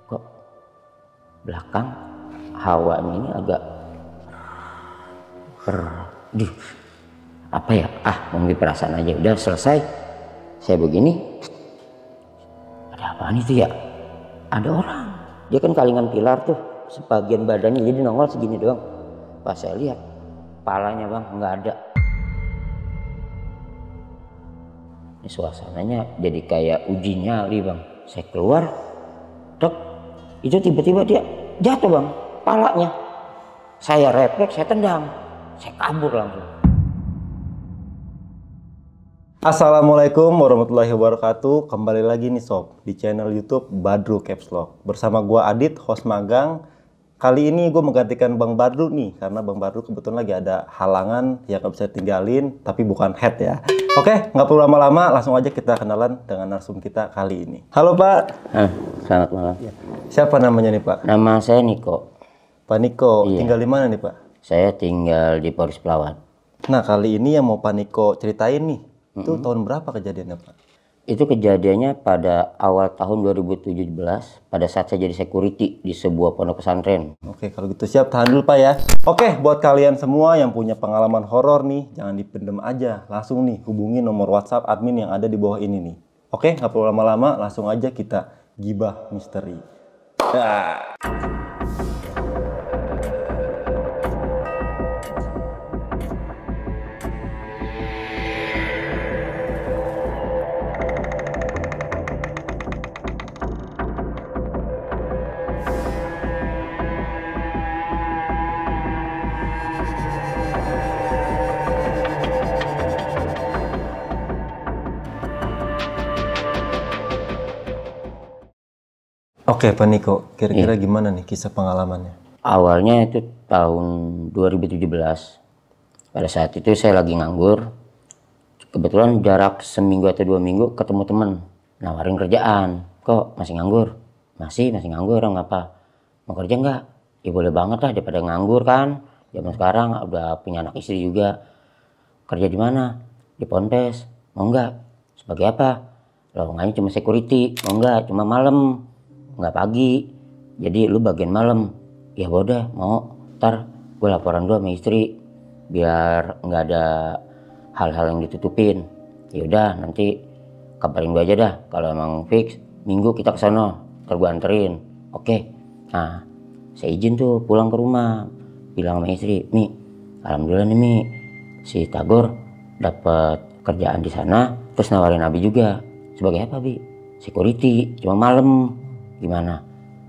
kok belakang hawanya ini agak duh, apa ya, mungkin perasaan aja. Udah selesai saya begini, ada apaan itu ya, ada orang, dia kan kalingan pilar tuh, sebagian badannya jadi nongol segini doang. Pas saya lihat palanya bang nggak ada. Ini suasananya jadi kayak uji nyali bang. Saya keluar, dok, itu tiba-tiba dia jatuh bang, palanya. Saya refleks, saya tendang, saya kabur langsung. Assalamualaikum warahmatullahi wabarakatuh. Kembali lagi nih sob di channel YouTube Badru Caps Lock. Bersama gua Adit, host magang. Kali ini gue menggantikan Bang Badru nih, karena Bang Badru kebetulan lagi ada halangan yang gak bisa tinggalin, tapi bukan head ya. Oke, nggak perlu lama-lama, langsung aja kita kenalan dengan narsum kita kali ini. Halo Pak. Selamat malam. Siapa namanya nih Pak? Nama saya Niko. Pak Niko, Iya. tinggal di mana nih Pak? Saya tinggal di Polres Pelawan. Nah kali ini yang mau Pak Niko ceritain nih, itu tahun berapa kejadiannya Pak? Itu kejadiannya pada awal tahun 2017 pada saat saya jadi security di sebuah pondok pesantren. Oke, kalau gitu siap, tahan dulu Pak ya. Oke, buat kalian semua yang punya pengalaman horor nih, jangan dipendem aja. Langsung nih hubungi nomor WhatsApp admin yang ada di bawah ini nih. Oke, nggak perlu lama-lama, langsung aja kita gibah misteri. Oke, Pak Niko, kira-kira gimana nih kisah pengalamannya? Awalnya itu tahun 2017. Pada saat itu saya lagi nganggur. Kebetulan jarak seminggu atau 2 minggu ketemu temen nawarin kerjaan. Kok masih nganggur? Masih nganggur, orang apa? Mau kerja nggak? Ya boleh banget lah, daripada nganggur kan. Zaman sekarang udah punya anak istri juga. Kerja di mana? Di Ponpes. Mau nggak? Sebagai apa? Lowongannya cuma security. Mau nggak? Cuma malam, nggak pagi. Jadi lu bagian malam. Ya udah, mau. Ntar gue laporan dulu sama istri biar nggak ada hal-hal yang ditutupin. Ya udah, nanti kabarin gue aja dah kalau emang fix minggu kita kesana, ntar gue anterin. Oke. Nah, saya izin tuh pulang ke rumah, bilang sama istri, Mi, alhamdulillah nih Mi, si Tagor dapat kerjaan di sana, terus nawarin Abi juga. Sebagai apa Bi? Security, cuma malam. Gimana?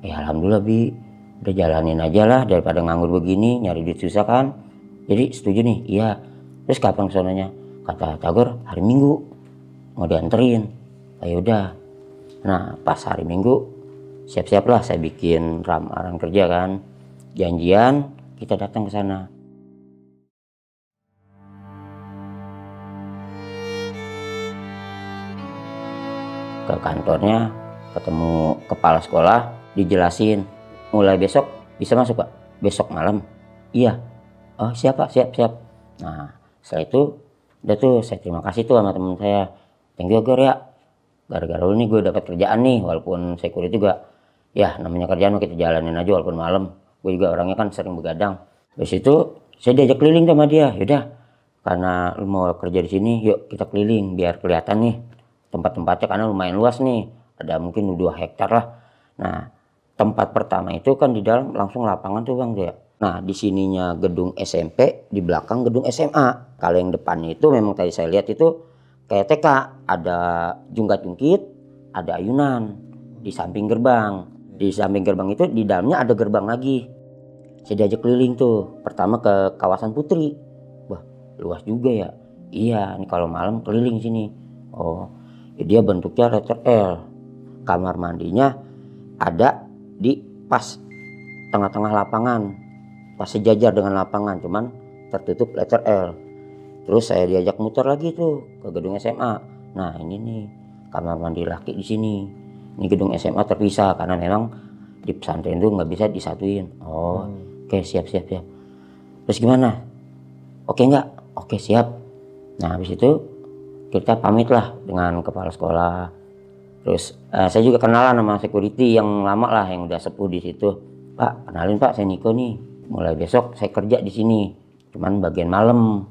Alhamdulillah Bi, udah jalanin aja lah daripada nganggur begini, nyari duit susah kan. Jadi setuju nih? Iya. Terus kapan kesonanya? Kata Tagor hari Minggu mau dianterin. Ayo udah. Nah pas hari Minggu siap-siap lah, saya bikin ramaran kerja kan, janjian kita datang ke sana. Ke kantornya, ketemu kepala sekolah, dijelasin mulai besok bisa masuk Pak, besok malam. Iya. Oh siap Pak, siap. Nah setelah itu udah tuh saya terima kasih tuh sama temen saya, thank you Gor ya, gara-gara lu nih gue dapat kerjaan nih, walaupun security juga ya namanya kerjaan kita jalanin aja walaupun malam. Gue juga orangnya kan sering begadang. Terus itu saya diajak keliling sama dia. Yaudah, karena lu mau kerja di sini, yuk kita keliling biar kelihatan nih tempat-tempatnya, karena lumayan luas nih, ada mungkin 2 hektar lah. Nah tempat pertama itu kan di dalam langsung lapangan tuh Bang dia. Nah di sininya gedung SMP, di belakang gedung SMA. Kalau yang depannya itu memang tadi saya lihat itu kayak TK, ada jungkat-jungkit, ada ayunan di samping gerbang. Di samping gerbang itu di dalamnya ada gerbang lagi. Saya diajak keliling tuh, pertama ke kawasan Putri. Wah luas juga ya. Iya, ini kalau malam keliling sini. Oh, dia bentuknya letter L. Kamar mandinya ada di pas tengah-tengah lapangan, pas sejajar dengan lapangan, cuman tertutup letter L. Terus saya diajak muter lagi tuh ke gedung SMA. Nah ini nih kamar mandi laki di sini. Ini gedung SMA terpisah karena memang di pesantren itu nggak bisa disatuin. Oh, oke siap. Terus gimana? Oke nggak? Oke siap. Nah habis itu kita pamit lah dengan kepala sekolah. Terus saya juga kenalan sama security yang lama lah, yang udah sepuh di situ. Pak, kenalin Pak, saya Niko nih. Mulai besok saya kerja di sini, cuman bagian malam.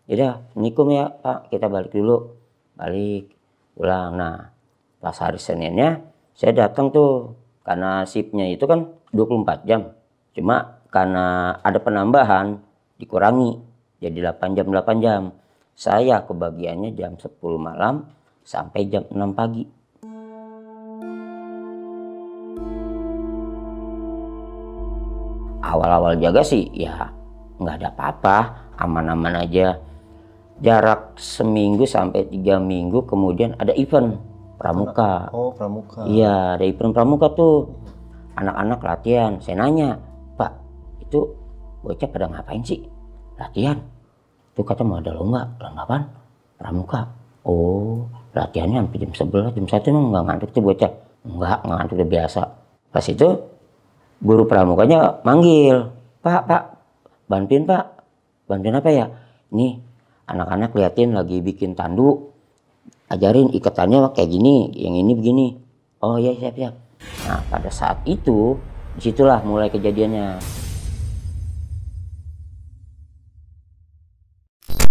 Yaudah, Assalamualaikum ya Pak, kita balik dulu. Balik, pulang. Nah, pas hari Seninnya saya datang tuh, karena shiftnya itu kan 24 jam. Cuma karena ada penambahan, dikurangi jadi 8 jam. Saya kebagiannya jam 10 malam sampai jam 6 pagi. Awal-awal jaga sih ya nggak ada apa-apa, aman-aman aja. Jarak seminggu sampai 3 minggu kemudian ada event pramuka. Oh, pramuka. Iya, ada event pramuka tuh. Anak-anak latihan. Saya nanya, Pak, itu bocah pada ngapain sih? Latihan. Tuh kata mau ada lomba apaan? Pramuka. Oh, latihannya sampai jam 11, jam 1 emang nggak ngantuk tuh bocah? Nggak ngantuk, udah biasa. Pas itu guru pramukanya manggil, Pak, bantuin Pak. Bantuin apa ya? Nih, anak-anak liatin lagi bikin tandu. Ajarin ikatannya kayak gini, yang ini begini. Oh iya, siap. Nah, pada saat itu, disitulah mulai kejadiannya.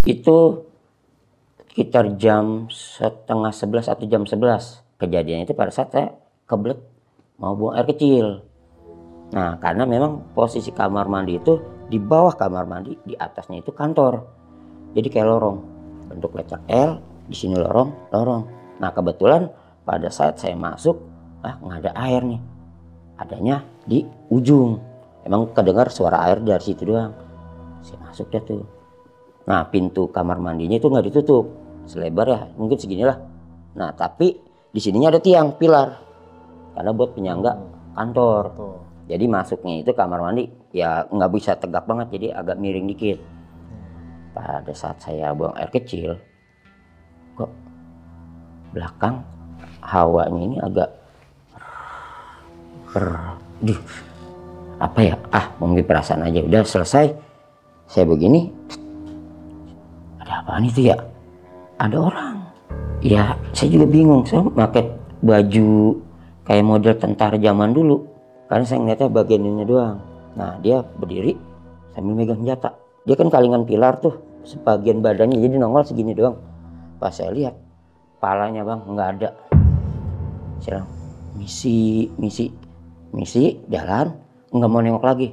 Itu sekitar jam setengah 11 atau jam 11. Kejadian itu pada saat saya kebelet mau buang air kecil. Nah, karena memang posisi kamar mandi itu di bawah kamar mandi, di atasnya itu kantor. Jadi kayak lorong, bentuk letter L, di sini lorong. Nah, kebetulan pada saat saya masuk, nggak ada air nih. Adanya di ujung. Emang kedengar suara air dari situ doang. Saya masuk dah tuh. Nah, pintu kamar mandinya itu nggak ditutup, selebar ya mungkin seginilah. Nah, tapi di sininya ada tiang pilar, karena buat penyangga kantor. Jadi masuknya itu kamar mandi ya nggak bisa tegak banget, jadi agak miring dikit. Pada saat saya buang air kecil, kok belakang hawanya ini agak apa ya? Mungkin perasaan aja. Udah selesai, saya begini, ada apaan itu ya? Ada orang. Ya saya juga bingung, saya pakai baju kayak model tentara zaman dulu. Karena saya ngeliatnya bagian ini doang. Nah, dia berdiri sambil megang senjata. Dia kan kalingan pilar tuh, sebagian badannya jadi nongol segini doang. Pas saya lihat, palanya bang nggak ada. Saya bilang, misi, jalan, nggak mau nengok lagi.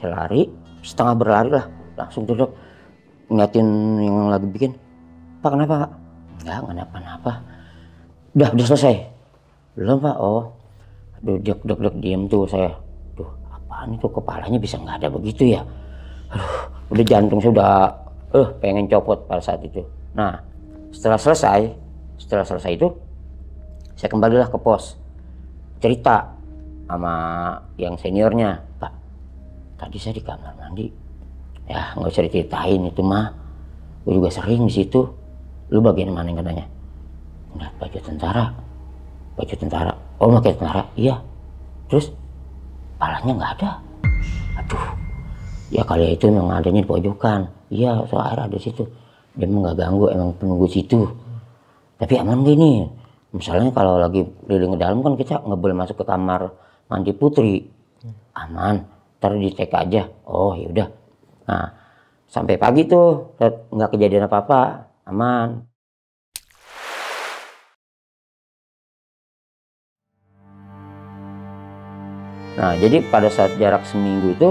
Saya lari, setengah berlari lah, langsung duduk ngeliatin yang lagi bikin. Pak, kenapa Pak? Nggak kenapa-napa. Udah selesai. Belum Pak. Oh. Aduh, dek diem tuh saya. Duh, apaan itu, kepalanya bisa nggak ada begitu ya? Aduh, udah jantung saya udah pengen copot pada saat itu. Nah, setelah selesai itu saya kembalilah ke pos, cerita sama yang seniornya. Pak, tadi saya di kamar mandi. Ya nggak usah diceritain itu mah, gue juga sering di situ. Lu bagian mana yang katanya? Nggak, baju tentara. Oh, pakai tentara? Iya. Terus palanya nggak ada. Aduh, ya kali itu memang adanya di pojokan. Iya, soal air ada di situ. Dia emang nggak ganggu, emang penunggu situ. Tapi aman gini. Misalnya kalau lagi keliling ke dalam kan kita nggak boleh masuk ke kamar mandi putri. Aman, ntar dicek aja. Oh yaudah. Nah, sampai pagi tuh nggak kejadian apa-apa, aman. Nah, jadi pada saat jarak seminggu itu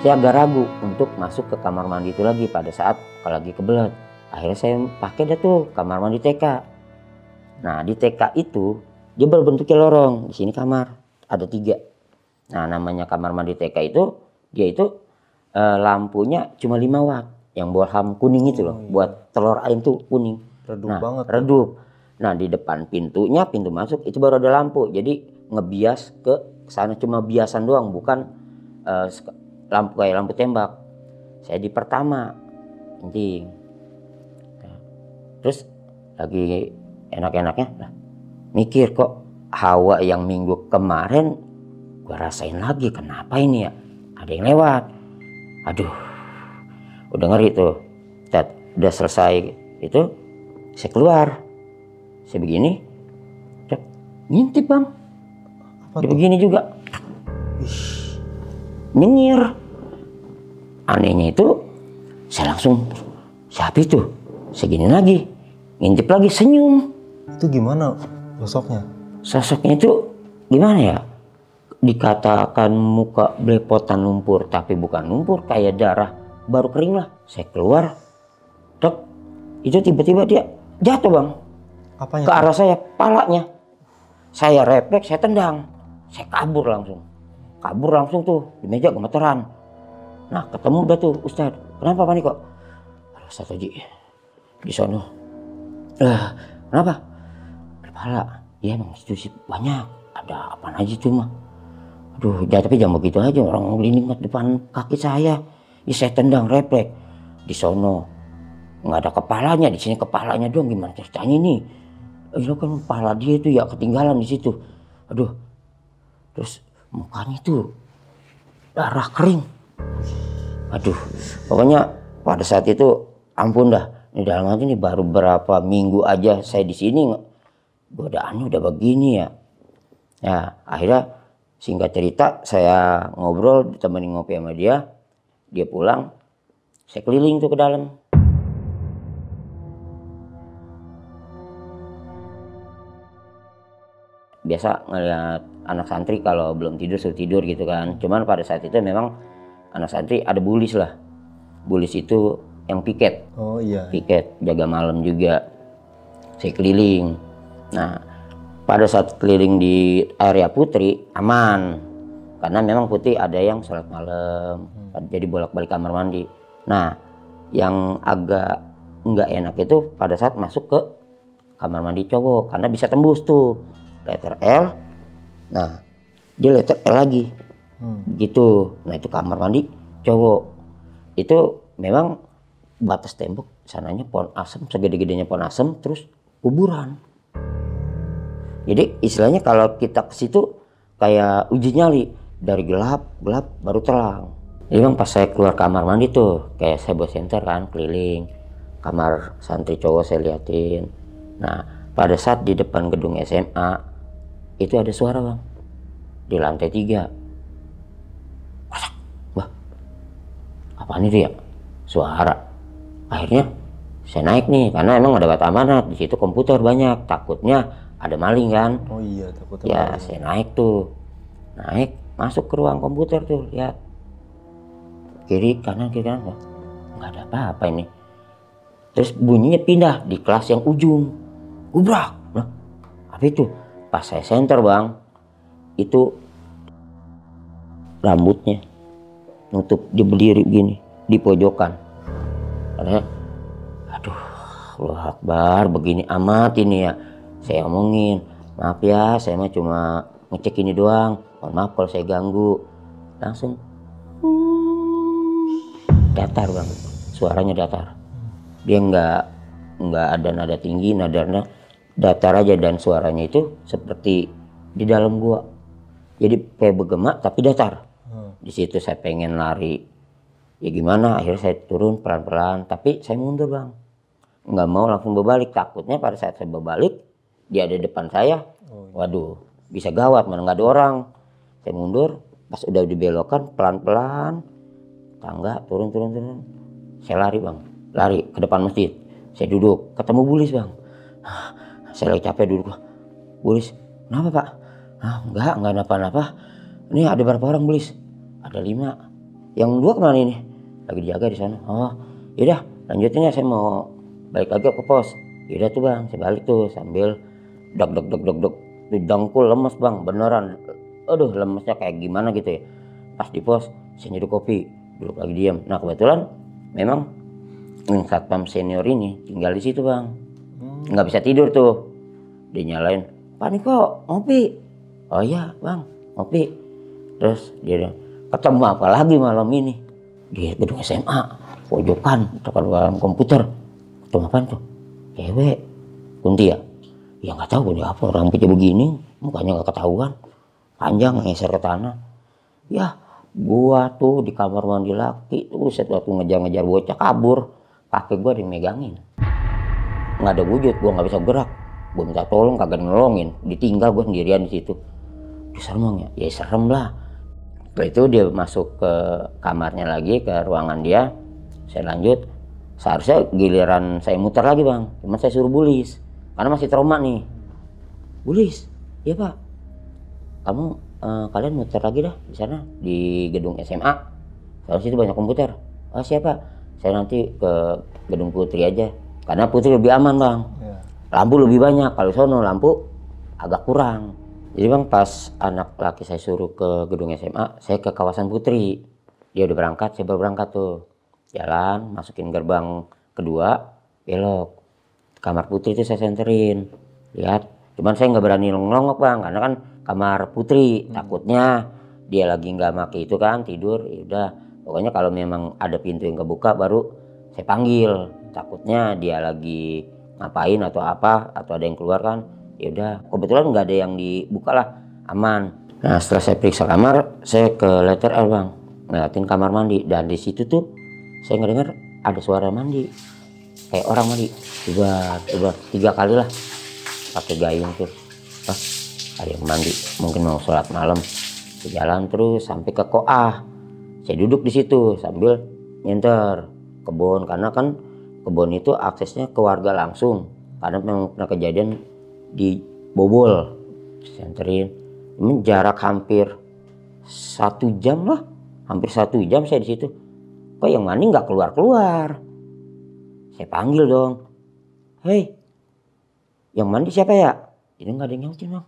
saya agak ragu untuk masuk ke kamar mandi itu lagi pada saat lagi kebelet. Akhirnya saya pakai dah tuh kamar mandi TK. Nah, di TK itu dia berbentuknya lorong. Di sini kamar ada 3. Nah, namanya kamar mandi TK itu dia itu lampunya cuma 5 watt, yang bohlam kuning itu loh, buat telur ayam tuh kuning. Redup nah, banget. Redup. Nah, di depan pintunya, pintu masuk itu baru ada lampu. Jadi ngebias ke sana, cuma biasan doang, bukan lampu kayak lampu tembak. Saya di pertama, penting. Nah, terus lagi enak-enaknya, mikir kok hawa yang minggu kemarin gua rasain lagi. Kenapa ini ya? Ada yang lewat. Aduh, udah ngeri tuh. Udah selesai itu, saya keluar. Saya begini, Ngintip bang. Apa Dia tuh? begini juga. Nyengir. Anehnya itu saya langsung, siapa itu? Segini lagi. Ngintip lagi, senyum. Itu gimana sosoknya? Sosoknya itu gimana ya? Dikatakan muka belepotan lumpur, tapi bukan lumpur, kayak darah baru kering lah. Saya keluar, dek, itu tiba-tiba dia jatuh bang. Apanya Ke tuh? arah saya, palanya. Saya refleks, saya tendang. Saya kabur langsung tuh, di meja gemeteran. Nah ketemu udah tuh Ustadz, kenapa Pak Niko? Ustadz Haji, di sono. Kenapa? Kepala, ya emang itu sih banyak, ada apa aja tuh mah. Aduh, ya tapi jangan begitu aja, orang ngelinding ke depan kaki saya. Ya saya tendang refleks. Di sono nggak ada kepalanya, di sini kepalanya doang, gimana ceritanya nih? Itu kan kepala dia tuh ya ketinggalan di situ. Aduh, terus mukanya tuh darah kering. Aduh, pokoknya pada saat itu ampun dah. Ini dalam hati ini baru berapa minggu aja saya di sini, godaannya udah begini ya. Ya akhirnya singkat cerita saya ngobrol, ditemani ngopi sama dia. Dia pulang, saya keliling tuh ke dalam. Biasa ngeliat anak santri kalau belum tidur suruh tidur gitu kan. Cuman pada saat itu memang anak santri ada bulis lah. Bulis itu yang piket. Oh iya. Piket, jaga malam juga. Saya keliling. Nah, pada saat keliling di area Putri aman. Karena memang Putri ada yang sholat malam. Jadi bolak-balik kamar mandi. Nah, yang agak nggak enak itu pada saat masuk ke kamar mandi cowok. Karena bisa tembus tuh. Letter L. Nah, dia letter L lagi. Gitu. Nah, itu kamar mandi cowok. Itu memang batas tembok sananya pohon asem, segede-gedenya pohon asem, terus kuburan. Jadi istilahnya kalau kita ke situ kayak uji nyali, dari gelap baru terang. Jadi bang pas saya keluar kamar mandi tuh kayak saya bawa senter kan keliling kamar santri cowok saya liatin. Nah pada saat di depan gedung SMA itu ada suara bang di lantai 3. Wah apaan itu ya suara. Akhirnya saya naik nih karena emang ada bata amanat di situ, komputer banyak, takutnya ada maling kan. Oh iya, takutnya Ya maling. saya naik masuk ke ruang komputer tuh, lihat kiri kanan wah, nggak ada apa-apa ini. Terus bunyinya pindah di kelas yang ujung, gubrak. Nah, apa itu? Pas saya senter bang, itu rambutnya nutup, dia berdiri begini di pojokan. Karena aduh Allah Akbar, begini amat ini ya. Saya omongin, maaf ya saya mah cuma ngecek ini doang, mohon maaf kalau saya ganggu. Langsung datar bang, suaranya datar. Dia nggak ada nada tinggi, nada datar aja, dan suaranya itu seperti di dalam gua. Jadi kayak bergema tapi datar. Di situ saya pengen lari. Ya gimana, akhirnya saya turun pelan-pelan, tapi saya mundur bang. Nggak mau langsung berbalik, takutnya pada saat saya berbalik, dia ada depan saya. Waduh, bisa gawat, mana nggak ada orang. Saya mundur, pas udah dibelokan pelan-pelan, tangga turun. Saya lari bang, lari ke depan masjid. Saya duduk, ketemu bulis bang. Saya lagi capek duduk. Bulis, kenapa pak? Enggak napa-napa. Ini ada berapa orang bulis? Ada 5. Yang 2 kemana ini? Lagi dijaga di sana. Oh, yaudah lanjutin ya, saya mau balik lagi ke pos. Yaudah tuh bang, saya balik tuh sambil deg. Tuh dengkul lemes bang, beneran. Aduh lemesnya kayak gimana gitu ya. Pas di pos, saya nyeduh kopi, duduk lagi diam. Nah kebetulan memang satpam senior ini tinggal di situ bang. Nggak bisa tidur tuh. Dia nyalain, Pak Niko ngopi. Oh iya bang, ngopi. Terus dia bilang, ketemu apa lagi malam ini? Di gedung SMA, pojokan, depan ruang komputer. Ketemu apaan tuh? Cewek, Kunti ya? Ya nggak tahu dia apa, rambutnya begini, mukanya nggak ketahuan, panjang ngeser ke tanah. Ya, gua tuh di kamar mandi laki tuh, waktu ngejar-ngejar bocah kabur, kaki gua dimegangin. Nggak ada wujud, gua nggak bisa gerak. Gue minta tolong kagak nolongin, ditinggal gue sendirian di situ. Serem ya? Ya serem lah. Setelah itu dia masuk ke kamarnya lagi, ke ruangan dia. Saya lanjut. Seharusnya giliran saya muter lagi bang, cuma saya suruh Bulis karena masih trauma nih. Bulis, iya pak, kamu kalian muter lagi dah di sana di gedung SMA. Soalnya situ banyak komputer. Oh siapa? Saya nanti ke gedung Putri aja, karena Putri lebih aman bang. Lampu lebih banyak, kalau sono lampu agak kurang. Jadi bang pas anak laki saya suruh ke gedung SMA, saya ke kawasan Putri. Dia udah berangkat, saya baru berangkat tuh. Jalan, masukin gerbang kedua, belok. Kamar Putri itu saya senterin. Lihat, cuman saya nggak berani nongok bang, karena kan kamar Putri. Takutnya dia lagi nggak pakai itu kan, tidur. Ya udah, pokoknya kalau memang ada pintu yang kebuka baru saya panggil. Takutnya dia lagi ngapain atau apa, atau ada yang keluar kan. Ya udah, kebetulan nggak ada yang dibuka lah, aman. Nah setelah saya periksa kamar, saya ke letter L bang, ngeliatin kamar mandi, dan di situ tuh saya ngedenger ada suara mandi, kayak orang mandi, coba 3 kali lah, pakai gayung tuh. Pas ada yang mandi, mungkin mau sholat malam. Jalan terus sampai ke koah, saya duduk di situ sambil nyenter kebun, karena kan kebun itu aksesnya ke warga langsung, karena memang pernah kejadian dibobol. Senterin, ini jarak hampir 1 jam lah, hampir 1 jam saya di situ. Kok yang mandi nggak keluar. Saya panggil dong, hei, yang mandi siapa ya? Ini nggak ada yang nyautin bang.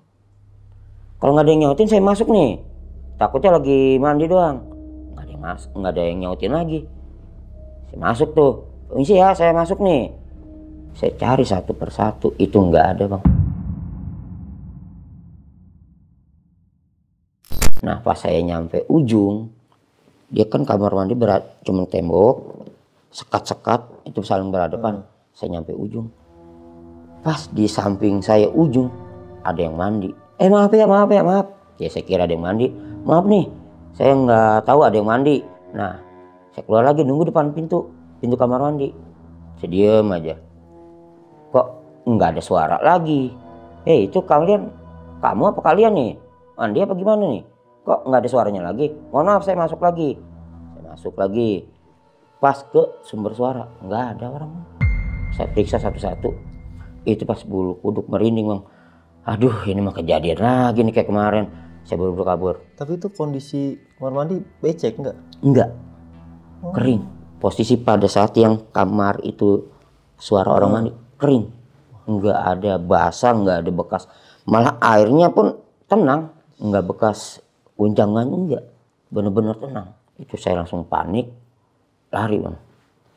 Kalau nggak ada yang nyautin saya masuk nih, takutnya lagi mandi doang. Nggak ada yang nyautin lagi. Saya masuk tuh, permisi ya, saya masuk nih. Saya cari satu persatu, itu nggak ada bang. Nah pas saya nyampe ujung, dia kan kamar mandi berat, cuma tembok, sekat-sekat itu saling berhadapan. Saya nyampe ujung, pas di samping saya ujung ada yang mandi. Maaf ya, saya kira ada yang mandi. Maaf nih, saya nggak tahu ada yang mandi. Nah saya keluar lagi, nunggu depan pintu kamar mandi. Saya diem aja, kok nggak ada suara lagi. Itu kamu apa kalian nih, mandi apa gimana nih? Kok nggak ada suaranya lagi? Mohon maaf, saya masuk lagi. Pas ke sumber suara, nggak ada orang. Saya periksa satu-satu. Itu pas bulu kuduk merinding bang. Aduh, ini mah kejadian lagi nih kayak kemarin. Saya buru-buru kabur. Tapi itu kondisi kamar mandi becek nggak? Enggak, kering. Posisi pada saat yang kamar itu suara orang mandi kering. Nggak ada basah, nggak ada bekas. Malah airnya pun tenang, nggak bekas guncangan, enggak, bener-bener tenang. Itu saya langsung panik, lari bang.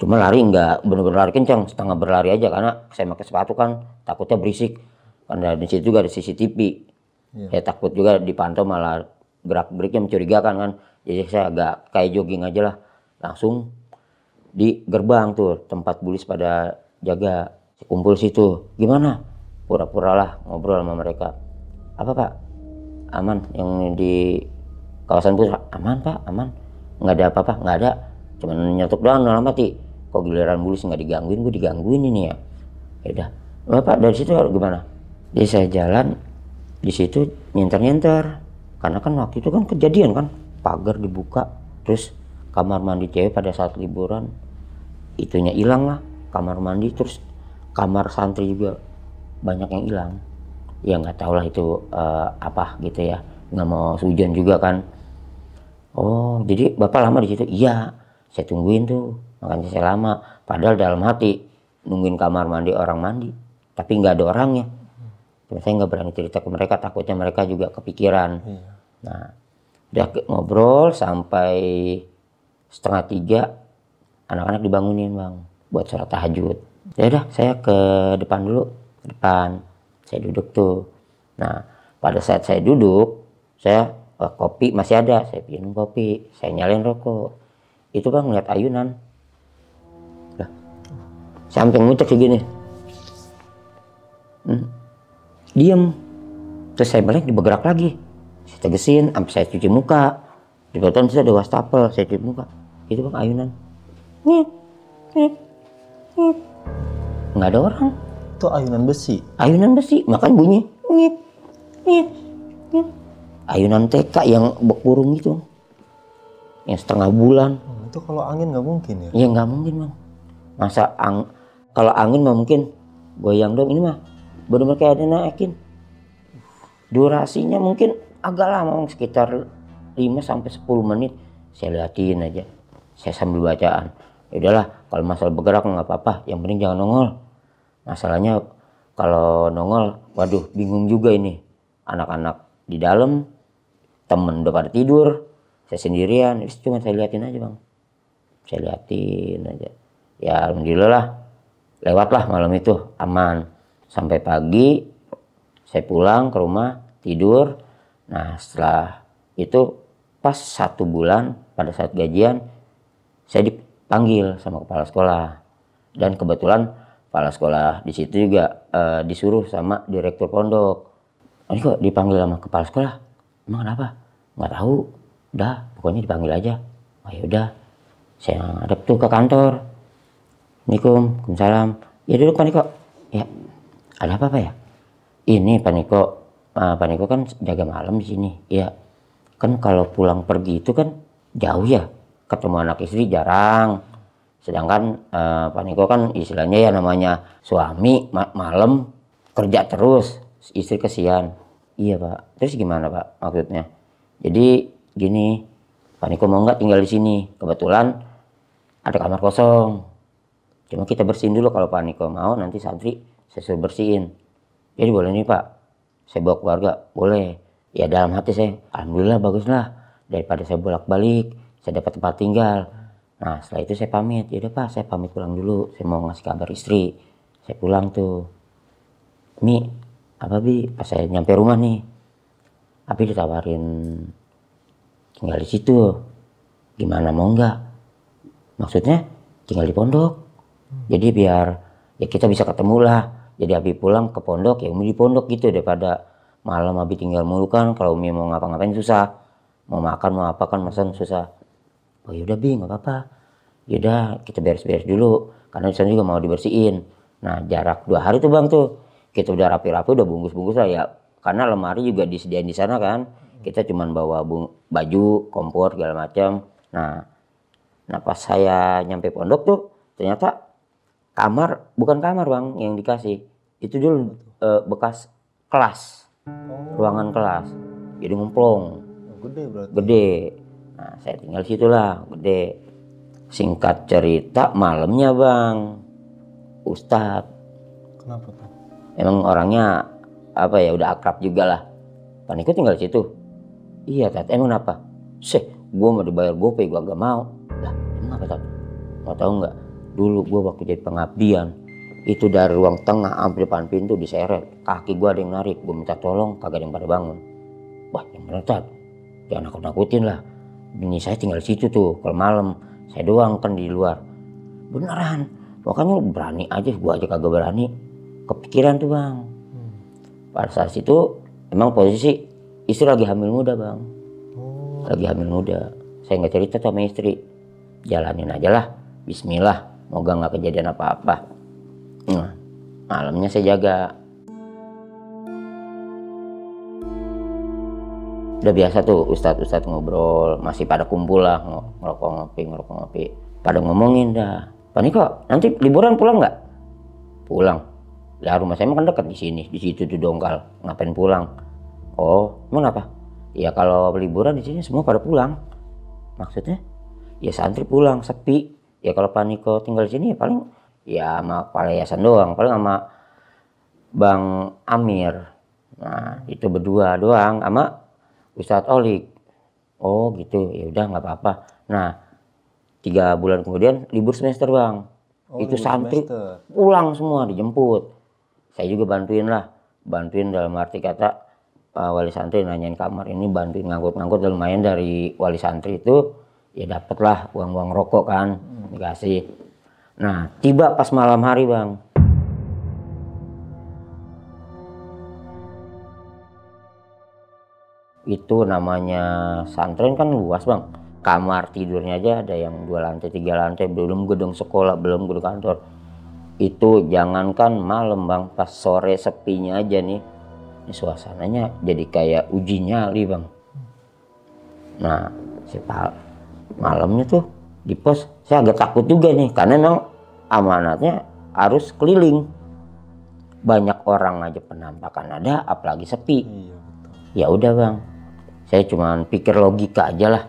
Cuma lari nggak bener-bener lari kencang, setengah berlari aja, karena saya pakai sepatu kan, takutnya berisik. Karena di situ juga ada CCTV, saya takut juga dipantau, malah gerak-geriknya mencurigakan kan. Jadi saya agak kayak jogging aja lah, langsung di gerbang tuh tempat Bulis pada jaga. Saya kumpul situ, gimana? Pura-pura lah ngobrol sama mereka. Apa pak? Aman, yang di kawasan Putri aman pak, aman, nggak ada apa-apa, nggak ada, cuma nyetuk doang dalam hati. Kok giliran Bulis nggak digangguin, gue digangguin ini ya. Udah, bapak dari situ gimana? Jadi saya jalan di situ nyenter, karena kan waktu itu kan kejadian kan, pagar dibuka, terus kamar mandi cewek pada saat liburan itunya hilang lah, kamar mandi, terus kamar santri juga banyak yang hilang. Ya nggak tahu lah itu apa gitu ya, nggak mau hujan juga kan. Oh jadi bapak lama di situ? Iya, saya tungguin tuh, makanya saya lama. Padahal dalam hati nungguin kamar mandi orang mandi, tapi nggak ada orangnya. Cuma saya nggak berani cerita ke mereka, takutnya mereka juga kepikiran. Nah udah ngobrol sampai 2:30, anak-anak dibangunin bang buat sholat tahajud. Ya udah, saya ke depan dulu, ke depan. Saya duduk tuh. Nah pada saat saya duduk, saya kopi masih ada, saya minum kopi, saya nyalain rokok. Itu bang ngeliat ayunan, lah, sampai ngucek kayak gini, diem. Terus saya balik, dibergerak lagi, saya tegesin, sampai saya cuci muka. Di belakang saya ada wastafel, saya cuci muka. Itu bang ayunan, nggak ada orang. Itu ayunan besi. Ayunan besi, makan bunyi ngit, ngit, ngit. Ayunan TK yang berkurung itu, yang setengah bulan. Itu kalau angin nggak mungkin ya? Iya nggak mungkin bang. Masa kalau angin mah mungkin goyang dong, ini mah benar-benar kayak ada naikin. Durasinya mungkin agak lama, sekitar 5-10 menit. Saya liatin aja, saya sambil bacaan. Ya udahlah, kalau masalah bergerak nggak apa-apa, yang penting jangan nongol. Masalahnya kalau nongol, waduh bingung juga ini. Anak-anak di dalam, temen udah pada tidur, saya sendirian. Itu cuma saya liatin aja bang, saya liatin aja. Ya alhamdulillah lewatlah malam itu aman. Sampai pagi saya pulang ke rumah tidur. Nah setelah itu pas 1 bulan pada saat gajian saya dipanggil sama kepala sekolah, dan kebetulan kepala sekolah di situ juga disuruh sama direktur pondok. Ini kok dipanggil sama kepala sekolah, emang kenapa? Nggak tahu, udah pokoknya dipanggil aja. Oh ya udah, saya ngadep tuh ke kantor. Assalamualaikum, waalaikumsalam. Ya duduk Pak Niko. Ya, ada apa Pak ya? Ini Pak Niko, Pak Niko kan jaga malam di sini. Ya, kan kalau pulang pergi itu kan jauh ya, ketemu anak istri jarang. Sedangkan Pak Niko kan istilahnya ya namanya suami malam kerja terus, istri kesian. Iya Pak. Terus gimana Pak maksudnya? Jadi gini, Pak Niko mau nggak tinggal di sini? Kebetulan ada kamar kosong. Cuma kita bersihin dulu, kalau Pak Niko mau nanti santri saya suruh bersihin. Jadi boleh nih Pak, saya bawa keluarga, boleh. Ya dalam hati saya, alhamdulillah baguslah, daripada saya bolak-balik, saya dapat tempat tinggal. Nah setelah itu saya pamit, ya udah Pak saya pamit pulang dulu, saya mau ngasih kabar istri. Saya pulang tuh, Mi, apa Bi, pas saya nyampe rumah nih, Abi ditawarin tinggal di situ, gimana mau nggak? Maksudnya tinggal di pondok. Jadi biar ya kita bisa ketemu lah. Jadi Abi pulang ke pondok, ya Umi di pondok gitu, daripada malam Abi tinggal mulu kan. Kalau Umi mau ngapa-ngapain susah, mau makan mau apa kan masan susah. Oh yaudah Bi nggak apa-apa. Yaudah kita beres-beres dulu, karena di sana juga mau dibersihin. Nah jarak 2 hari tuh bang tuh, kita udah rapi-rapi, udah bungkus-bungkus lah ya. Karena lemari juga disediain di sana kan. Kita cuman bawa baju, kompor segala macam. Nah pas saya nyampe pondok tuh ternyata kamar, bukan kamar bang yang dikasih, itu dulu bekas kelas, ruangan kelas, jadi ngumplong, Gede berarti. gede. Nah saya tinggal situ lah, gede. Singkat cerita malamnya bang, Ustadz, Kenapa tuh? emang orangnya apa ya, udah akrab juga lah. Pak Niko tinggal di situ. Iya Tat, emang apa? Gue mau dibayar GoPay, gue gak mau. Lah emang apa Tat? Mau tahu nggak? Dulu gue waktu jadi pengabdian itu dari ruang tengah sampai depan pintu diseret, kaki gue ada yang narik, gue minta tolong kagak ada yang pada bangun. Wah yang bener Tat, jangan nakut-nakutin lah, bini saya tinggal di situ tuh kalau malam, saya doang kan di luar. Beneran, makanya berani aja, gue aja kagak berani. Kepikiran tuh bang. Pada saat itu emang posisi istri lagi hamil muda bang, lagi hamil muda. Saya nggak cerita sama istri, jalanin aja lah, bismillah, moga nggak kejadian apa-apa. Nah, malamnya saya jaga. Udah biasa tuh ustadz ngobrol, masih pada kumpul lah, ngerokok ngopi. Pada ngomongin dah, Pak Niko nanti liburan pulang nggak? Pulang. Lah rumah saya kan dekat di sini, di situ tuh Dongkal. Ngapain pulang? Oh, emang apa? Ya kalau liburan di sini semua pada pulang. Maksudnya? Ya santri pulang, sepi. Ya kalau Pak Niko tinggal di sini ya paling ya sama Pak Yayasan doang, paling sama Bang Amir. Nah itu berdua doang sama Ustadz Olik. Oh gitu, ya udah nggak apa-apa. Nah 3 bulan kemudian libur semester bang. Oh, itu libur santri semester. pulang semua, dijemput. Saya juga bantuin dalam arti kata wali santri nanyain kamar ini, bantuin ngangkut-ngangkut, dan lumayan dari wali santri itu ya dapatlah uang rokok kan, dikasih. Nah tiba pas malam hari bang, itu namanya santren kan luas bang, kamar tidurnya aja ada yang 2 lantai 3 lantai, belum gedung sekolah, belum gedung kantor. Itu jangankan malam bang, pas sore sepinya aja nih, ini suasananya jadi kayak uji nyali bang. Nah malamnya tuh di pos saya agak takut juga nih, karena memang amanatnya harus keliling, banyak orang aja penampakan ada, apalagi sepi. Ya udah bang, saya cuman pikir logika aja lah.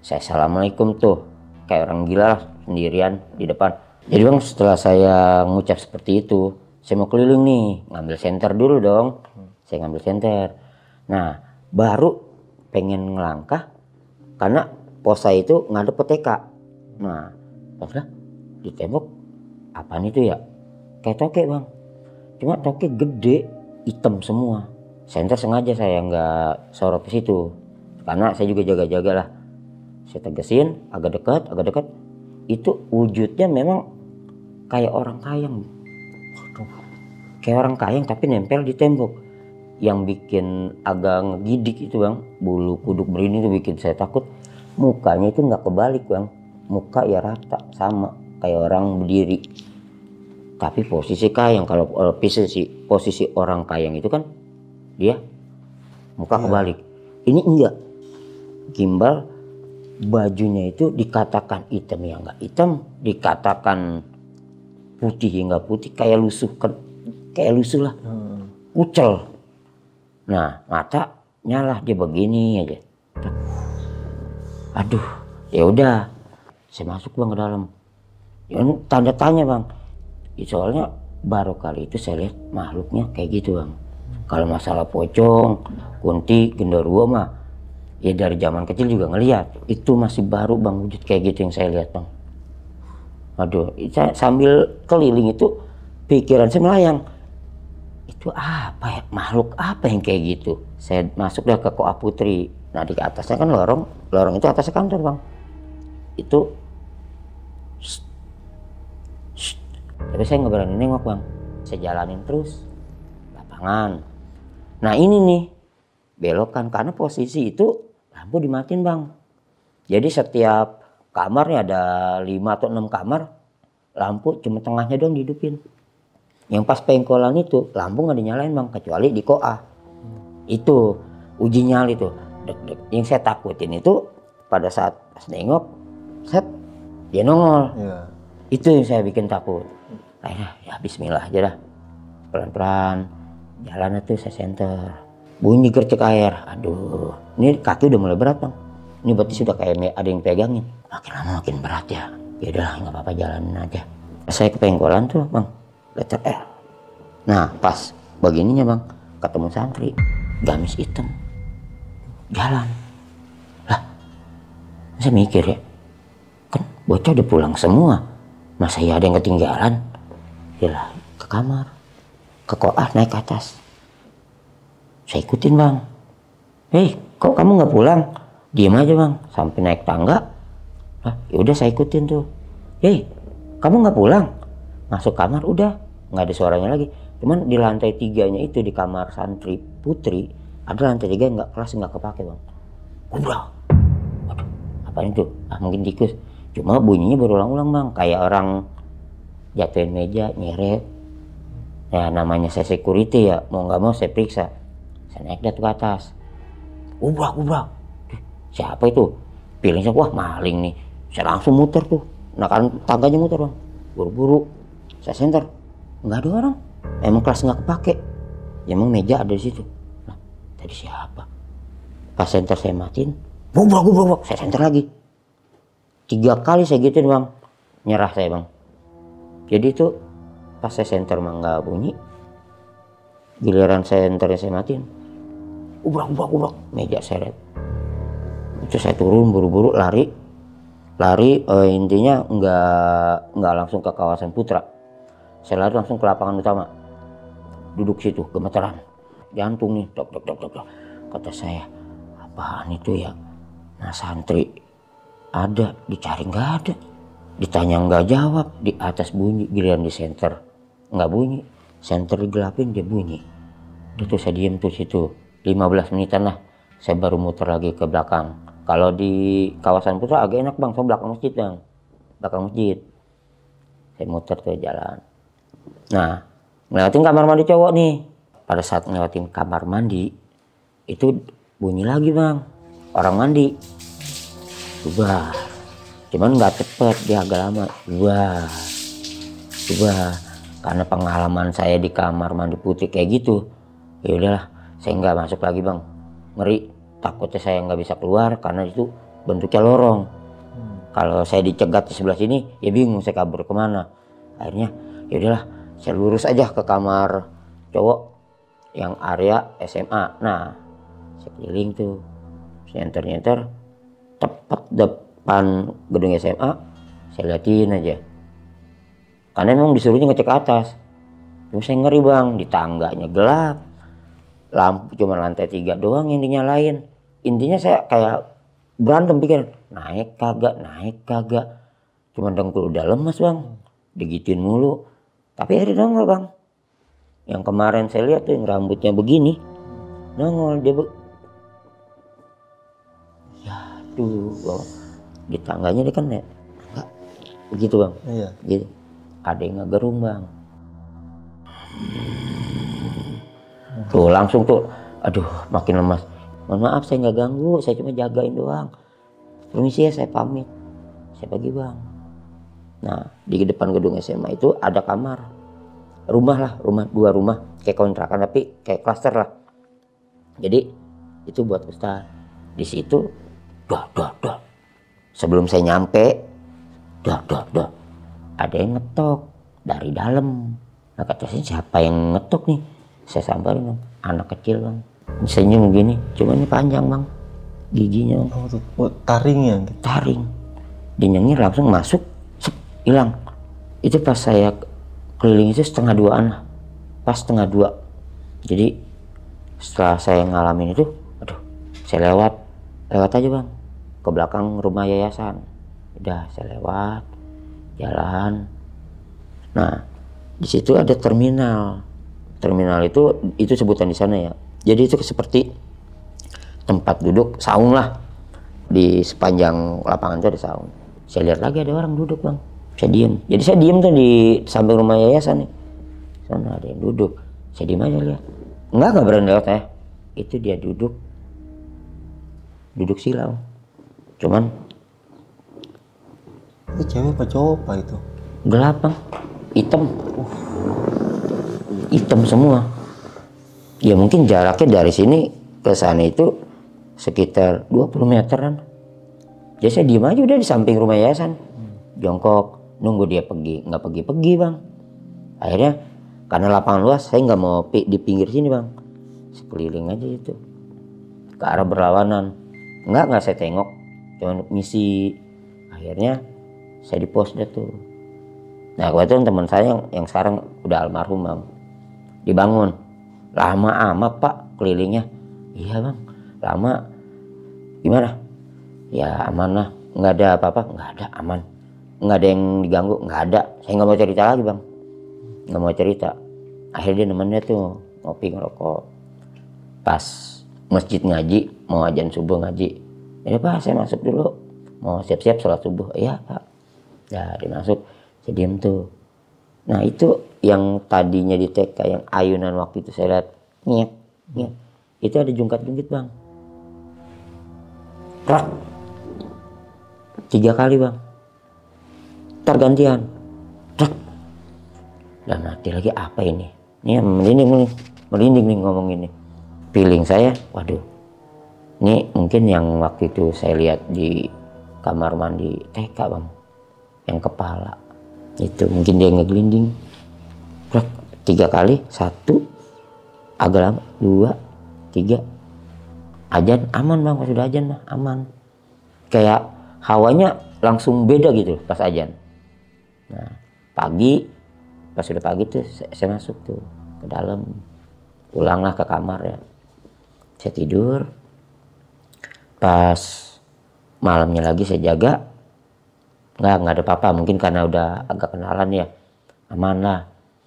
Saya assalamualaikum tuh kayak orang gila lah, sendirian di depan. Jadi bang, setelah saya ngucap seperti itu, saya mau keliling nih, ngambil senter dulu dong. Saya ngambil senter. Nah baru pengen ngelangkah, karena pos saya itu ngadep PTK. Nah pas lah di tembok, apaan itu ya? Kayak toke bang, cuma toke gede, hitam semua. Senter sengaja saya nggak sorot ke situ, karena saya juga jaga-jaga lah. Saya tegesin agak dekat. Itu wujudnya memang kayak orang kayang. Kayak orang kayang tapi nempel di tembok. Yang bikin agak ngegidik itu bang, bulu kuduk merinding itu bikin saya takut. Mukanya itu nggak kebalik bang, muka ya rata sama kayak orang berdiri. Tapi posisi kayang, kalau posisi orang kayang itu kan dia muka kebalik. Ini enggak, gimbal. Bajunya itu dikatakan hitam ya nggak hitam, dikatakan putih ya nggak putih, kayak lusuh lah, kucel. Nah mata nyala dia begini aja. Aduh, ya udah saya masuk bang ke dalam. Ya, tanda tanya bang, soalnya baru kali itu saya lihat makhluknya kayak gitu bang. Kalau masalah pocong, kunti, genderuwo mah ya dari zaman kecil juga ngelihat. Itu masih baru bang wujud kayak gitu yang saya lihat bang. Aduh, saya sambil keliling itu pikiran saya melayang. Itu apa ya, makhluk apa yang kayak gitu? Saya masuk dah ke Koa Putri. Nah di atasnya kan lorong itu atasnya kantor bang. Itu tapi saya nggak berani nengok bang. Saya jalanin terus lapangan. Nah ini nih belokan, karena posisi itu lampu dimatiin bang. Jadi setiap kamarnya ada 5 atau 6 kamar, lampu cuma tengahnya dong dihidupin. Yang pas pengkolan itu lampu nggak dinyalain bang, kecuali di koa. Itu uji nyali tuh. Yang saya takutin itu pada saat pas nengok, set dia nongol. Itu yang saya bikin takut. Akhirnya ya bismillah aja dah, pelan-pelan jalan itu saya senter. Bunyi gercek air, aduh, ini kaki udah mulai berat bang. Ini berarti sudah kayak ada yang pegangin. Makin lama makin berat ya. Ya udahlah nggak apa-apa, jalanin aja. Saya ke pengkolan tuh bang, letter R. Nah pas begininya bang, ketemu santri, gamis hitam, jalan. Lah, saya mikir ya, kan bocah udah pulang semua, masa ya ada yang ketinggalan? Yalah, ke kamar, ke koah, naik ke atas. Saya ikutin bang. Hei, kok kamu nggak pulang? Diam aja bang, sampai naik tangga. Lah, yaudah saya ikutin tuh. Hei, kamu nggak pulang? Masuk kamar, udah nggak ada suaranya lagi. Cuman di lantai 3-nya itu, di kamar santri putri, ada lantai 3 nggak kelas, nggak kepake bang. Ngobrol. Waduh, apa itu? Ah mungkin tikus. Cuma bunyinya berulang-ulang bang, kayak orang jatuhin meja, nyeret. Ya namanya saya security ya, mau nggak mau saya periksa. Saya naik dah tuh ke atas. Ubrak. Siapa itu? Feeling saya, wah maling nih. Saya langsung muter tuh. Nah kan tangganya muter bang. Buru-buru saya senter. Nggak ada orang. Emang kelas nggak kepake. Ya emang meja ada di situ. Nah tadi siapa? Pas senter saya matiin. Ubrak. Saya senter lagi. 3 kali saya gituin bang. Nyerah saya bang. Jadi itu pas saya senter mah nggak bunyi. Giliran senternya saya matiin. Ubrak, meja seret. Itu saya turun buru-buru lari, intinya nggak langsung ke kawasan Putra. Saya lari langsung ke lapangan utama. Duduk situ, gemeteran, jantung nih, dok. Kata saya, apaan itu ya? Nah santri ada, dicari nggak ada, ditanya nggak jawab, di atas bunyi, giliran di senter nggak bunyi, senter digelapin dia bunyi. Itu saya diem tuh situ. 15 menitan lah, saya baru muter lagi ke belakang. Kalau di kawasan Putra agak enak bang, soalnya belakang masjid bang, belakang masjid. Saya muter ke jalan, Nah, ngelewatin kamar mandi cowok nih. Pada saat ngelewatin kamar mandi, itu bunyi lagi bang, orang mandi. Wah, cuman nggak cepet, dia agak lama. Wah, karena pengalaman saya di kamar mandi putih kayak gitu, ya udahlah, saya nggak masuk lagi bang. Ngeri, takutnya saya nggak bisa keluar karena itu bentuknya lorong. Kalau saya dicegat di sebelah sini, ya bingung saya kabur kemana. Akhirnya, ya udahlah, saya lurus aja ke kamar cowok yang area SMA. Nah, saya keliling tuh, saya nyenter, tepat depan gedung SMA, saya liatin aja. Karena memang disuruhnya ngecek atas. Cuma saya ngeri bang, di tangganya gelap, lampu cuma lantai 3 doang yang dinyalain. Intinya saya kayak berantem pikir, naik kagak. Cuma dengkul udah lemas bang, digituin mulu. Tapi akhirnya nongol bang. Yang kemarin saya lihat tuh yang rambutnya begini, nongol dia ya tuh bang. Di tangganya dia kan ya, enggak begitu bang. Iya. Gitu. Ada yang ngegerung bang. Tuh langsung tuh, aduh makin lemas. Mohon maaf saya nggak ganggu, saya cuma jagain doang. Permisi ya, saya pamit. Saya pergi bang. Nah di depan gedung SMA itu ada kamar. Rumah 2 rumah. Kayak kontrakan tapi kayak klaster lah. Jadi itu buat Ustaz. Di situ, dah. Sebelum saya nyampe, dah. Ada yang ngetok dari dalam. Nah kata saya, siapa yang ngetok nih? Saya samperin, anak kecil bang. Senyum gini, cuma ini panjang bang, giginya. Oh, taringnya gitu. Taring. Dia nyengir langsung masuk, hilang. Itu pas saya keliling itu 1:30-an lah. Pas 1:30. Jadi setelah saya ngalamin itu, aduh, saya lewat aja bang, ke belakang rumah yayasan. Udah saya lewat, jalan. Nah di situ ada terminal. Terminal itu sebutan di sana ya. Jadi itu seperti tempat duduk saung lah. Di sepanjang lapangan itu ada saung. Saya lihat lagi ada orang duduk bang. Saya diem. Jadi saya diem tuh di samping rumah yayasan nih. Sana ada yang duduk. Saya diem aja lihat. Enggak berani lewat ya. Itu dia duduk silau. Cuman itu cewek apa cowok apa itu? Gelap bang. Hitam semua. Ya mungkin jaraknya dari sini ke sana itu sekitar 20 meteran. Jadi saya diem aja udah di samping rumah yayasan. Jongkok nunggu dia pergi. Nggak pergi bang. Akhirnya karena lapangan luas saya nggak mau di pinggir sini bang. Sekeliling aja itu ke arah berlawanan. Nggak saya tengok, cuma misi. Akhirnya saya di pos dah tuh. Nah kebetulan teman saya yang sekarang udah almarhum bang, dibangun. Lama amat pak kelilingnya. Iya bang, lama. Gimana? Ya aman lah, nggak ada apa-apa, nggak ada, aman. Nggak ada yang diganggu, nggak ada. Saya nggak mau cerita lagi bang, nggak mau cerita. Akhirnya dia nemennya tuh ngopi ngerokok. Pas masjid ngaji, mau azan subuh ngaji. Ya pak saya masuk dulu, mau siap-siap sholat subuh. Iya pak. Ya dia masuk, saya diem tuh. Nah itu yang tadinya di TK yang ayunan waktu itu saya lihat nyet. Itu ada jungkat-jungkit bang. Prak. 3 kali bang. Ntar gantian. Prak. Udah mati lagi apa ini? Ini merinding nih ngomong ini. Feeling saya, waduh. Ini mungkin yang waktu itu saya lihat di kamar mandi TK bang. Yang kepala. Itu mungkin dia ngegelinding. 3 kali, 1 agak lama, 2, 3 azan aman bang. Pas udah azan mah aman, kayak hawanya langsung beda gitu pas azan. Nah pagi, pas udah pagi tuh saya masuk tuh ke dalam, pulanglah ke kamar ya. Saya tidur. Pas malamnya lagi saya jaga, nggak ada apa-apa, mungkin karena udah agak kenalan ya, aman lah.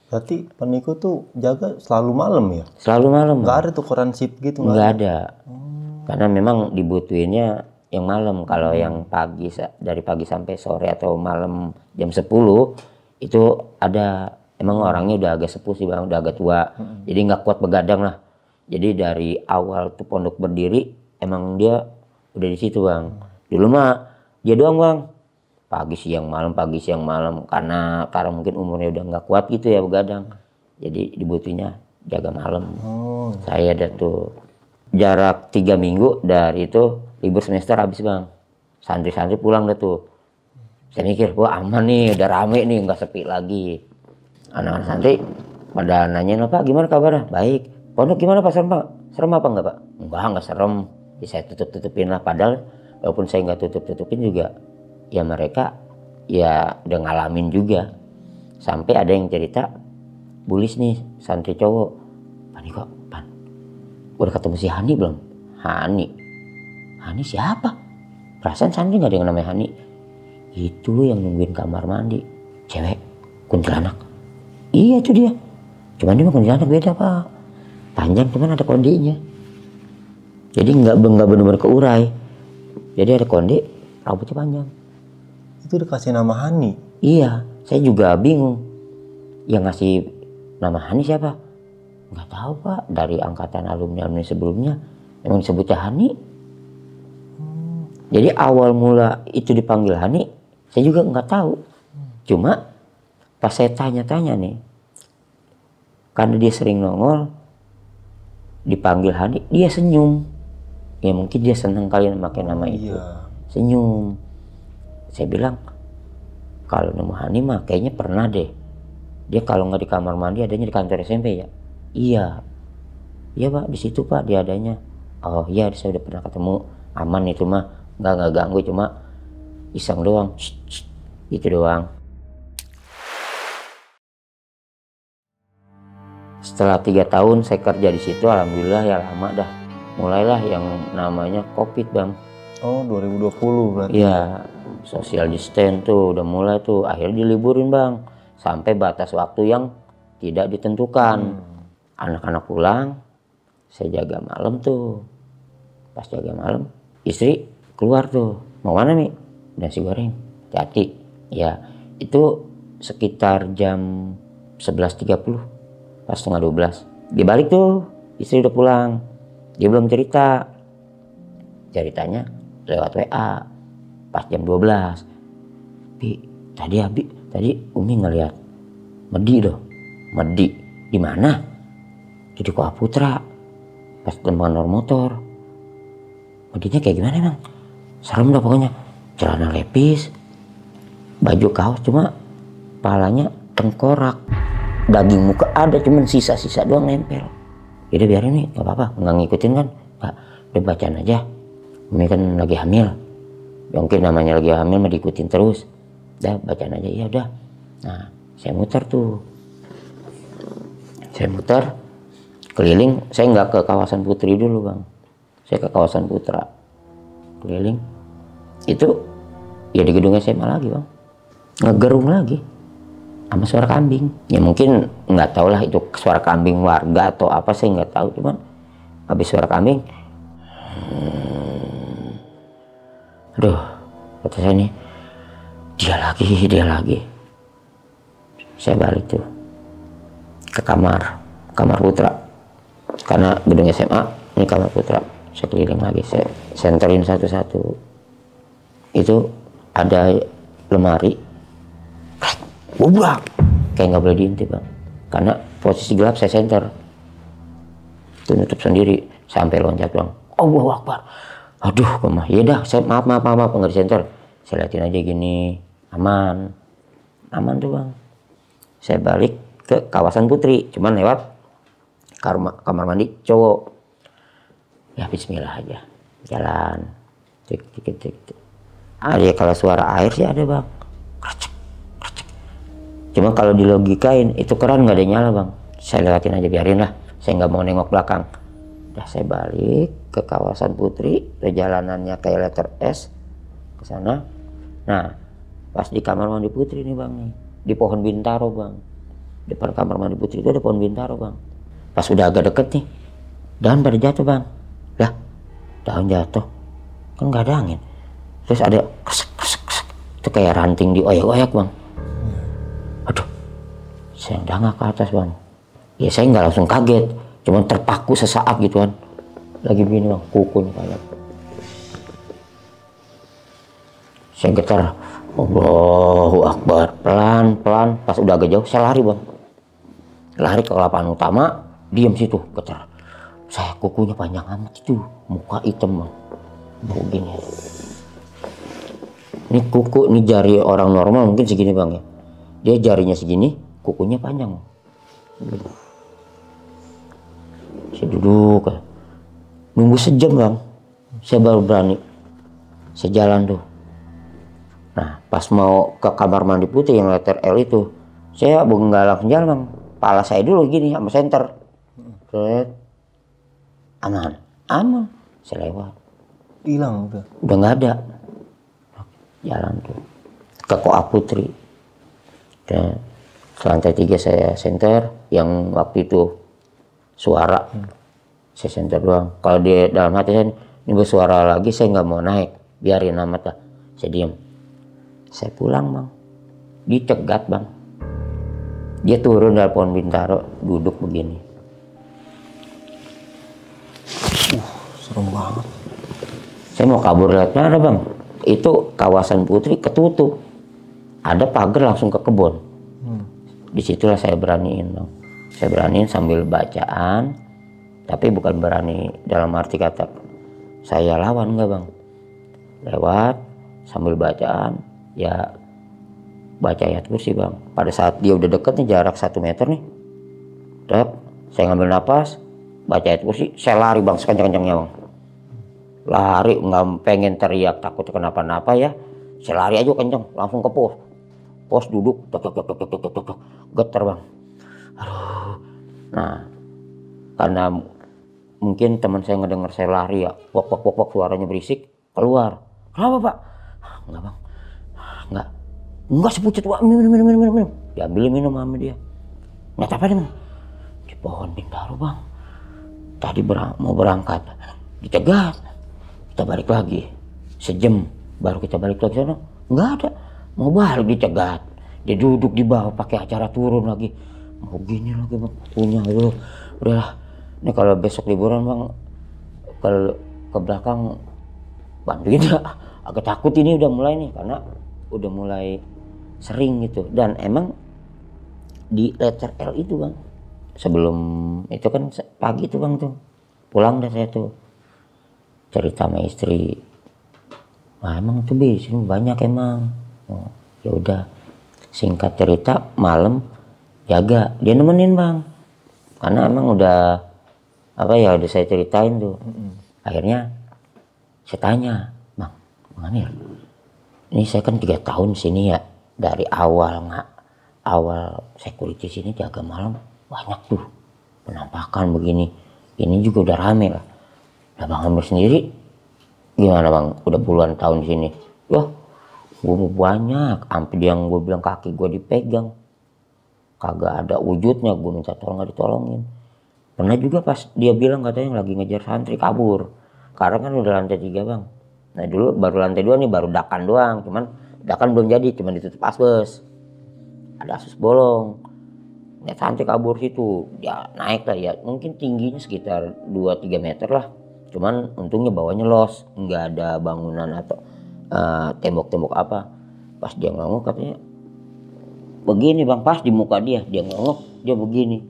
Berarti peniku tuh jaga selalu malam ya? Selalu malam. Nggak ada tukeran shift gitu? Nggak ada. Karena memang dibutuhinnya yang malam. Kalau yang pagi, dari pagi sampai sore atau malam jam 10 itu ada Emang orangnya udah agak sepuh sih bang, udah agak tua. Jadi nggak kuat begadang lah. Jadi dari awal tuh pondok berdiri emang dia udah di situ bang. Dulu mah dia doang bang. Pagi siang malam karena mungkin umurnya udah nggak kuat gitu ya begadang. Jadi dibutuhnya jaga malam. Saya ada tuh jarak 3 minggu dari itu libur semester habis bang. Santri-santri pulang dah tuh. Saya mikir, wah aman nih, udah rame nih, nggak sepi lagi. Anak-anak santri pada nanyain, Pak gimana kabarnya? Baik. Pondok gimana Pak, serem Pak? Serem apa enggak Pak? Enggak serem. Ya, saya tutup-tutupin lah. Padahal walaupun saya nggak tutup-tutupin juga, ya mereka ya udah ngalamin juga. Sampai ada yang cerita, bulis nih santri cowok. Pan kok, Pan, udah ketemu si Hani belum? Hani siapa? Perasaan santri nggak ada yang namanya Hani. Itu yang nungguin kamar mandi. Cewek, kuntilanak. Iya itu dia. Cuman dia mah kuntilanak beda Pak. Panjang cuman ada kondenya. Jadi nggak benar-benar keurai. Jadi ada konde, rambutnya panjang. Itu dikasih nama Hani? Iya, saya juga bingung. Yang ngasih nama Hani siapa? Nggak tahu Pak. Dari angkatan alumni sebelumnya emang disebutnya Hani. Jadi awal mula itu dipanggil Hani, saya juga nggak tahu. Cuma pas saya tanya-tanya nih, karena dia sering nongol, dipanggil Hani, dia senyum. Ya mungkin dia senang kali pakai nama itu. Senyum. Saya bilang, kalau nama Hani mah kayaknya pernah deh. Dia kalau nggak di kamar mandi adanya di kantor SMP ya. Iya Pak, di situ Pak dia adanya. Oh iya, saya udah pernah ketemu. Aman itu mah, nggak ganggu, cuma iseng doang. Gitu doang. Setelah 3 tahun saya kerja di situ, alhamdulillah ya lama dah. Mulailah yang namanya COVID bang. Oh 2020 berarti. Iya, social distance tuh udah mulai tuh. Akhirnya diliburin bang, sampai batas waktu yang tidak ditentukan. Anak-anak pulang, saya jaga malam tuh. Pas jaga malam, istri keluar tuh. Mau mana nih? Nasi goreng, Jati. Ya, itu sekitar jam 11.30, pas setengah 12. Dia balik tuh, istri udah pulang. Dia belum cerita. Ceritanya lewat WA pas jam 12. Tadi Umi ngeliat Medi di mana? Di Koha Putra pas teman motor. Medinya kayak gimana emang? Serem dah pokoknya. Celana lepis, baju kaos, cuma palanya tengkorak. Daging muka ada, cuman sisa-sisa doang nempel. Yaudah biarin nih, nggak apa-apa, nggak ngikutin kan? Pak, udah bacaan aja. Umi kan lagi hamil. Mungkin namanya lagi hamil mah diikutin terus. Udah bacaan aja, ya udah. Nah, saya muter tuh. Saya muter keliling. Saya nggak ke kawasan Putri dulu bang. Saya ke kawasan Putra. Keliling. Itu ya di gedung SMA lagi bang. Ngegerung lagi. Sama suara kambing. Ya mungkin nggak tahu lah itu suara kambing warga atau apa, saya nggak tahu. Cuman habis suara kambing, aduh, kata saya nih, dia lagi. Saya balik tuh ke kamar Putra. Karena gedung SMA ini kamar Putra. Saya keliling lagi, saya senterin satu-satu. Itu ada lemari, bubrak, kayak nggak boleh diintip bang. Karena posisi gelap, saya senter. Itu nutup sendiri, sampai loncat bang. Allahu Akbar. Aduh, kemah. Ya dah, saya maaf nggak disenter. Saya liatin aja gini, aman tuh bang. Saya balik ke kawasan Putri, cuman lewat kamar mandi cowok. Ya Bismillah aja, jalan, cek. Ya kalau suara air sih ada bang. Cuma kalau dilogikain itu keran nggak ada nyala bang. Saya lewatin aja, biarin lah. Saya nggak mau nengok belakang. Udah saya balik ke kawasan Putri, perjalanannya kayak letter S ke sana. Nah, pas di kamar mandi Putri nih bang nih, di pohon bintaro bang. Depan kamar mandi Putri itu ada pohon bintaro bang. Pas udah agak deket nih, daun pada jatuh bang. Lah, daun jatuh, kan nggak ada angin. Terus ada kesek, itu kayak ranting dioyak-oyak bang. Aduh, Saya dangak ke atas bang. Ya saya nggak langsung kaget, cuman terpaku sesaat gitu kan. Lagi begini bang, kukunya kayak. Saya getar, Allahu Akbar, pelan-pelan. Pas udah agak jauh, saya lari bang. Lari ke lapangan utama, diam situ, getar. Saya kukunya panjang amat itu, muka hitam bang. Begini. Ini kuku, ini jari orang normal mungkin segini bang ya. Dia jarinya segini, kukunya panjang. Saya duduk, nunggu sejam bang. Saya baru berani. Saya jalan tuh. Nah, pas mau ke kamar mandi putih yang letter L itu, saya nggak langsung jalan bang. Pala saya dulu gini sama senter. Aman, aman. Saya lewat. Hilang Udah nggak ada. Jalan tuh ke Koa Putri. Dan lantai 3 saya senter, yang waktu itu suara saya senter doang. Kalau di dalam hati saya ini bersuara lagi, saya nggak mau naik, biarin amat lah. Saya diem. Saya pulang bang, dicegat bang. Dia turun dari pohon bintaro, duduk begini. Serem banget. Saya mau kabur lihat mana bang. Itu kawasan Putri ketutup. Ada pagar langsung ke kebun. Disitulah saya beraniin bang. Saya beraniin sambil bacaan. Tapi bukan berani dalam arti kata saya lawan, enggak bang. Lewat sambil bacaan. Ya baca ayat kursi bang. Pada saat dia udah deket nih, jarak 1 meter nih. Saya ngambil napas, baca ayat kursi, saya lari bang sekencang-kencangnya bang. Lari, nggak pengen teriak takut kenapa-napa ya. Saya lari aja kencang, langsung ke pos. Pos duduk, getar bang. Aduh. Nah, karena mungkin teman saya ngedenger saya lari ya, pok suaranya berisik, keluar. Kenapa pak? Enggak bang, enggak sepucet pak, minum. Diambil minum sama dia. Nggak apa bang? Di pohon bintaro bang. Tadi mau berangkat, dicegat. Kita balik lagi, sejam baru kita balik lagi sana. Nggak ada, mau balik dicegat. Dia duduk di bawah pakai acara turun lagi. Mau gini lagi bang, punya itu. Udah, ini kalau besok liburan bang, kalau ke belakang bantuin ya. Agak takut ini udah mulai nih, karena udah mulai sering gitu. Dan emang di letter L itu bang, sebelum itu kan pagi tuh bang tuh, pulang dah saya tuh. Cerita sama istri, wah emang tuh di sini banyak emang. Oh, ya udah, singkat cerita malam jaga, dia nemenin bang, karena emang udah apa ya, udah saya ceritain tuh. Akhirnya saya tanya, bang Amir, ini saya kan 3 tahun sini ya, dari awal security sini jaga malam banyak tuh penampakan begini, ini juga udah rame lah. Nah bang Amir sendiri gimana bang? Udah puluhan tahun di sini. Wah, gue mau banyak. Sampai yang gue bilang kaki gue dipegang, kagak ada wujudnya. Gue minta tolong nggak ditolongin. Pernah juga pas dia bilang katanya lagi ngejar santri kabur. Karena kan udah lantai 3 bang. Nah dulu baru lantai 2 nih, baru dakan doang. Cuman dakan belum jadi, cuman ditutup asbes. Ada asbes bolong. Lihat santri kabur situ. Ya naik lah ya. Mungkin tingginya sekitar 2-3 meter lah. Cuman untungnya bawahnya los, nggak ada bangunan atau tembok-tembok apa. Pas dia ngomong katanya begini bang, pas di muka dia ngomong, dia begini.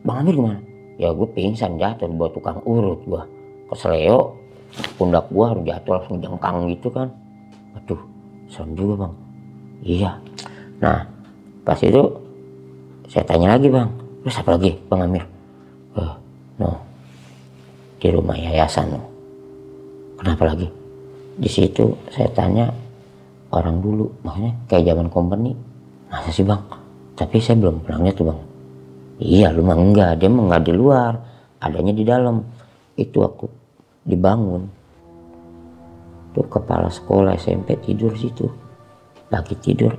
Bang Amir gimana? Ya gue pingsan jatuh buat tukang urut gua. Keseleo, pundak gua harus jatuh langsung jengkang gitu kan. Aduh, serem juga bang. Iya. Nah, pas itu saya tanya lagi bang, terus apa lagi bang Amir? No, di rumah yayasan no. Kenapa lagi? Di situ saya tanya orang dulu, maksudnya kayak zaman company. Masa sih bang? Tapi saya belum pernah lihat tuh bang. Iya lu mah enggak, dia mah enggak di luar, adanya di dalam. Itu aku dibangun. Tuh kepala sekolah SMP tidur situ. Lagi tidur.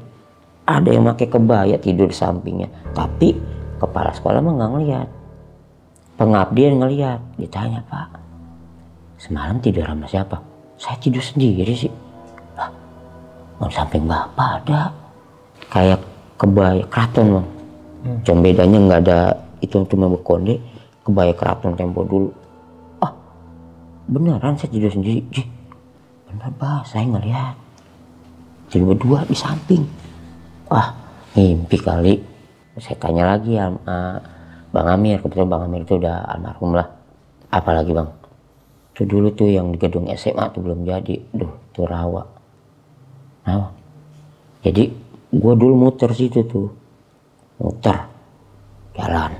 Ada yang pakai kebaya tidur di sampingnya. Tapi kepala sekolah mah nggak ngeliat. Pengabdian ngeliat, ditanya pak, semalam tidur sama siapa? Saya tidur sendiri sih. Lah, mau samping bapak ada. kayak kebaya keraton bang. Cuma bedanya nggak ada itu cuma berkonde, kebaya keraton tempo dulu. Ah beneran saya tidur sendiri, bener bah saya ngeliat tidur berdua di samping. Wah mimpi kali. Saya tanya lagi ya Bang Amir, kebetulan Bang Amir itu udah almarhum lah. Apalagi bang, itu dulu tuh yang di gedung SMA tuh belum jadi, tuh rawa. Nah, jadi gua dulu muter situ tuh, muter jalan.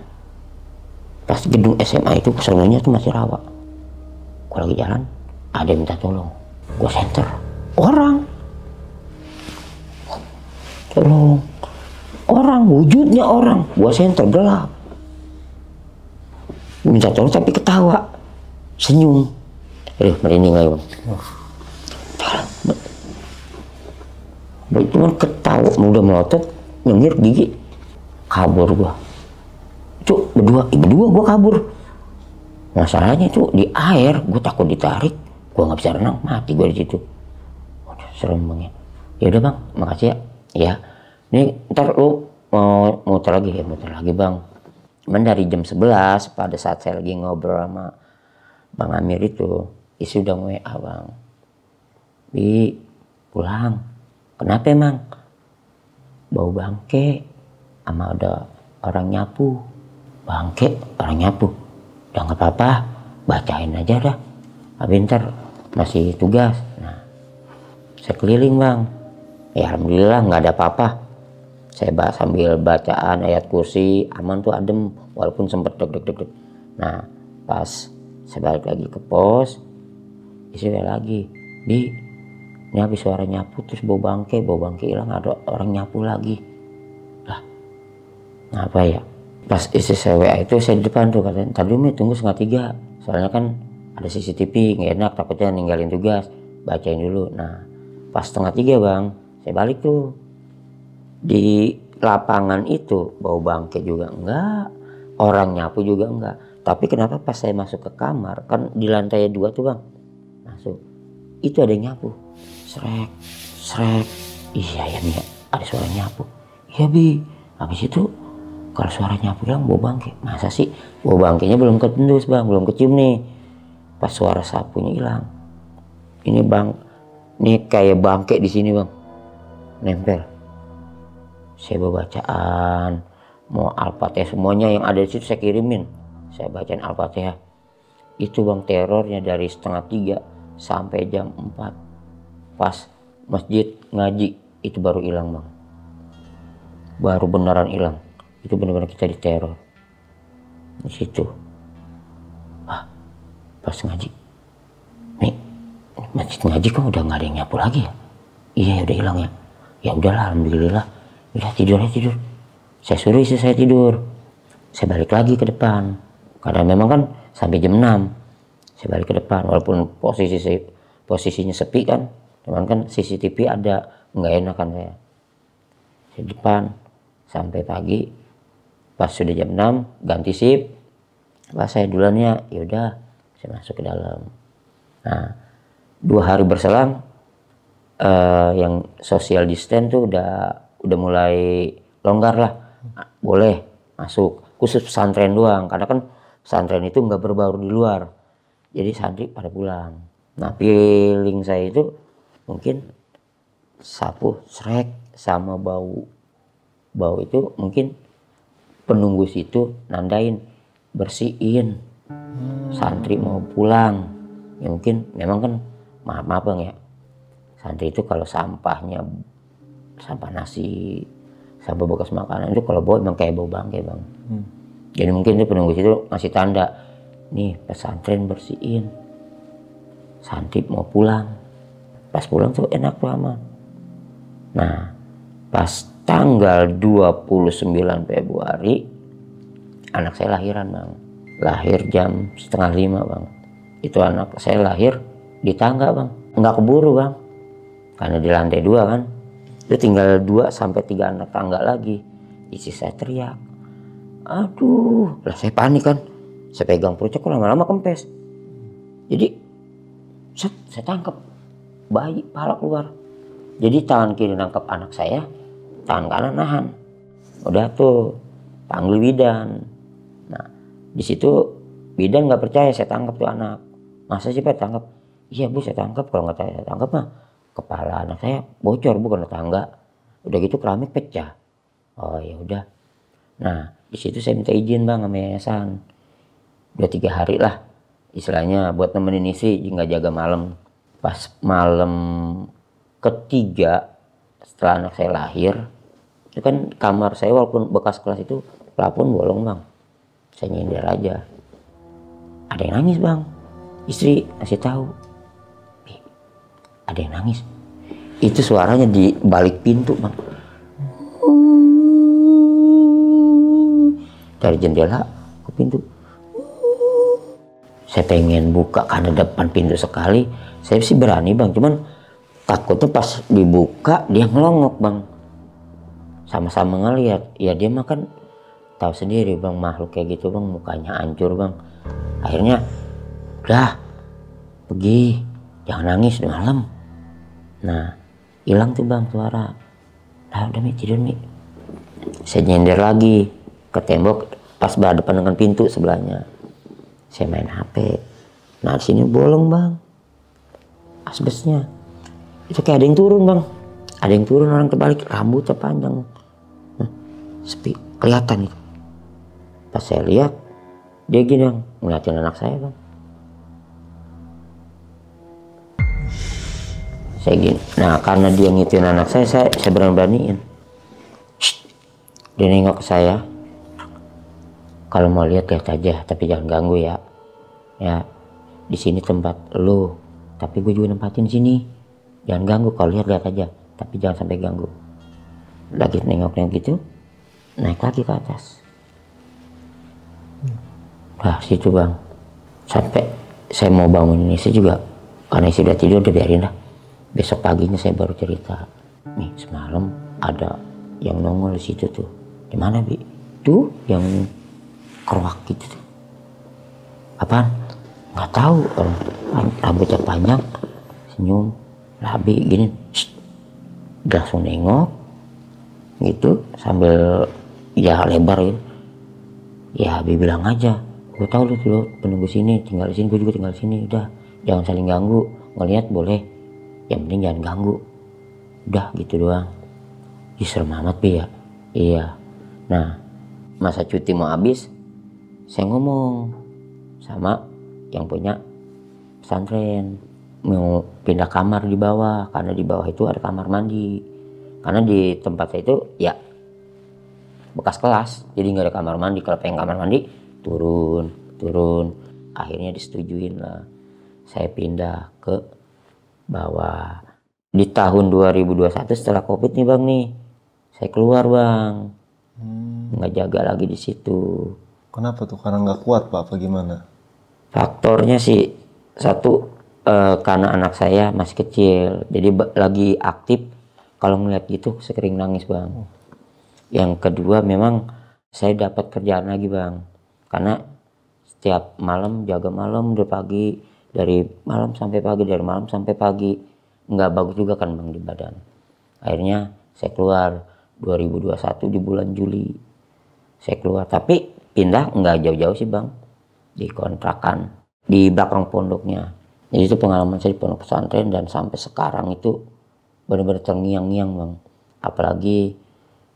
Pas gedung SMA itu kesananya tuh masih rawa. Gua lagi jalan, ada yang minta tolong, gua senter orang, tolong orang, wujudnya orang, gua senter gelap. Minta tolong tapi ketawa, senyum. Merinding lagi bang. Cuman ketawa, udah melotot, nyengir gigi, kabur gua. Itu berdua gua kabur. Masalahnya itu di air, gua takut ditarik, gua nggak bisa renang, mati gua di situ. Udah serem bang ya. Ya udah bang, makasih ya. Ya, ini ntar lu mau muter lagi bang. Cuman dari jam 11 pada saat saya lagi ngobrol sama Bang Amir itu, isi udah WA bang. Bi, pulang. Kenapa emang? Bau bangke, sama ada orang nyapu. Bangke, orang nyapu. Udah nggak apa-apa, bacain aja dah. Habis ntar masih tugas. Nah, saya keliling bang. Ya alhamdulillah nggak ada apa-apa. Saya sambil bacaan ayat kursi, aman tuh adem, walaupun sempet deg. Nah, pas saya balik lagi ke pos, isi lagi, Bi, ini habis suara nyapu terus bau bangke hilang, ada orang nyapu lagi. Lah, ngapa ya? Pas isi saya WA itu saya di depan tuh katanya, tadi Mi tunggu 2:30, soalnya kan ada CCTV, nggak enak takutnya ninggalin tugas, bacain dulu. Nah, pas 2:30 bang, saya balik tuh. Di lapangan itu bau bangke juga enggak, orang nyapu juga enggak. Tapi kenapa pas saya masuk ke kamar, kan di lantai 2 tuh bang, masuk itu ada yang nyapu, srek. Iya ya Mia, ada suara nyapu. Iya Bi, habis itu kalau suara nyapu bilang bau bangke, masa sih bau bangkenya belum ketendus bang, belum kecium nih. Pas suara sapunya hilang, ini bang, nih kayak bangke di sini bang, nempel. Saya bawa bacaan, mau Al-Fatihah semuanya yang ada di situ saya kirimin. Saya bacain Al-Fatihah. Itu bang terornya dari 2:30 sampai jam 4. Pas masjid ngaji itu baru hilang bang. Baru beneran hilang. Itu benar-benar kita diteror. Di situ. Pas ngaji. Nih, masjid ngaji kok udah nggak ada yang nyapu lagi ya? Iya udah hilang ya. Ya udahlah alhamdulillah. Udah tidur. Saya suruh istri saya tidur. Saya balik lagi ke depan. Karena memang kan sampai jam 6. Saya balik ke depan. Walaupun posisinya sepi kan. Cuman kan CCTV ada. Nggak enak kan saya. Saya di depan. Sampai pagi. Pas sudah jam 6. Ganti shift. Pas saya duluannya. Yaudah. Saya masuk ke dalam. Nah. 2 hari berselang. Yang social distance tuh udah mulai longgar lah, boleh masuk, khusus pesantren doang, karena kan pesantren itu nggak berbaur di luar, jadi santri pada pulang. Nah feeling saya itu mungkin sapu srek sama bau itu mungkin penunggu situ nandain bersihin santri mau pulang. Ya mungkin memang kan maaf bang ya, santri itu kalau sampah nasi, sampah bekas makanan itu kalau bau emang kayak bau bangke bang. Jadi mungkin itu penunggu situ ngasih tanda, nih pesantren bersihin, santri mau pulang. Pas pulang tuh enak tuh aman. Nah pas tanggal 29 Februari anak saya lahiran bang, lahir jam 4:30 bang. Itu anak saya lahir di tangga bang, nggak keburu bang, karena di lantai 2 kan. Itu tinggal 2 sampai 3 anak tangga lagi. Isi saya teriak, aduh lah, saya panik kan. Saya pegang perutnya kok lama-lama kempes. Jadi saya tangkap bayi, pala keluar. Jadi tangan kiri nangkap anak saya, tangan kanan nahan. Udah tuh panggil bidan. Nah di situ bidan nggak percaya saya tangkap tuh anak. Masa sih Pak tangkap? Iya Bu saya tangkap, kalau nggak saya tangkap mah kepala anak saya bocor Bu kena tangga. Udah gitu keramik pecah. Oh ya udah. Nah di situ saya minta izin Bang sama yayasan. 2-3 hari lah istilahnya buat nemenin istri nggak jaga malam. Pas malam ketiga setelah anak saya lahir, itu kan kamar saya walaupun bekas kelas itu plafon bolong Bang. Saya nyindir aja. Ada yang nangis Bang. Istri kasih tahu. Ada yang nangis. Itu suaranya di balik pintu Bang. Dari jendela ke pintu. Saya pengen buka karena depan pintu sekali. Saya sih berani Bang, cuman takutnya pas dibuka dia ngelongok Bang. Sama-sama ngeliat. Ya dia mah kan tahu sendiri Bang, makhluk kayak gitu Bang, mukanya hancur Bang. Akhirnya udah pergi, jangan nangis di malam. Nah hilang tuh Bang suara. Nah udah Mi tidur Mi. Saya nyender lagi ke tembok pas berhadapan dengan pintu sebelahnya. Saya main HP. Nah di sini bolong Bang, asbesnya. Itu kayak ada yang turun Bang. Ada yang turun orang terbalik, rambutnya panjang. Nah, sepi, kelihatan itu. Pas saya lihat, dia gini Bang, ngeliatin anak saya Bang. Saya gini. Nah karena dia ngituin anak saya berani-beraniin. Dia nengok ke saya. Kalau mau lihat aja, tapi jangan ganggu ya. Ya, di sini tempat lo, tapi gue juga nempatin sini. Jangan ganggu, kalau lihat aja, tapi jangan sampai ganggu. Lagi nengoknya gitu, naik lagi ke atas. Nah, situ Bang. Sampai saya mau bangun ini saya juga, karena sudah tidur udah biarin dah. Besok paginya saya baru cerita. Nih, semalam ada yang nongol di situ tuh. Di mana Bi? Tuh yang keruak gitu tuh. Apaan? Nggak tahu. Rambutnya panjang, senyum, labi gini. Udah langsung nengok gitu sambil ya lebar gitu. Ya Abi bilang aja, gue tahu lu tuh penunggu sini, tinggal di sini, gue juga tinggal di sini. Udah jangan saling ganggu, ngelihat boleh, yang penting jangan ganggu. Udah gitu doang. Ih serem amat Bi ya. Iya. Nah masa cuti mau habis, saya ngomong sama yang punya pesantren mau pindah kamar di bawah, karena di bawah itu ada kamar mandi. Karena di tempat saya itu ya bekas kelas, jadi nggak ada kamar mandi. Kalau pengen kamar mandi turun. Akhirnya disetujuin lah, saya pindah ke bawah. Di tahun 2021 setelah COVID nih Bang nih, saya keluar Bang. Nggak jaga lagi di situ. Kenapa tuh? Karena nggak kuat Pak, apa gimana? Faktornya sih satu karena anak saya masih kecil, jadi lagi aktif. Kalau ngeliat gitu sering nangis Bang. Yang kedua memang saya dapat kerjaan lagi Bang, karena setiap malam jaga malam dari pagi, dari malam sampai pagi, dari malam sampai pagi, nggak bagus juga kan Bang di badan. Akhirnya saya keluar 2021 di bulan Juli. Saya keluar, tapi pindah nggak jauh-jauh sih Bang, di kontrakan di belakang pondoknya. Jadi itu pengalaman saya di pondok pesantren, dan sampai sekarang itu benar-benar terngiang-ngiang Bang. Apalagi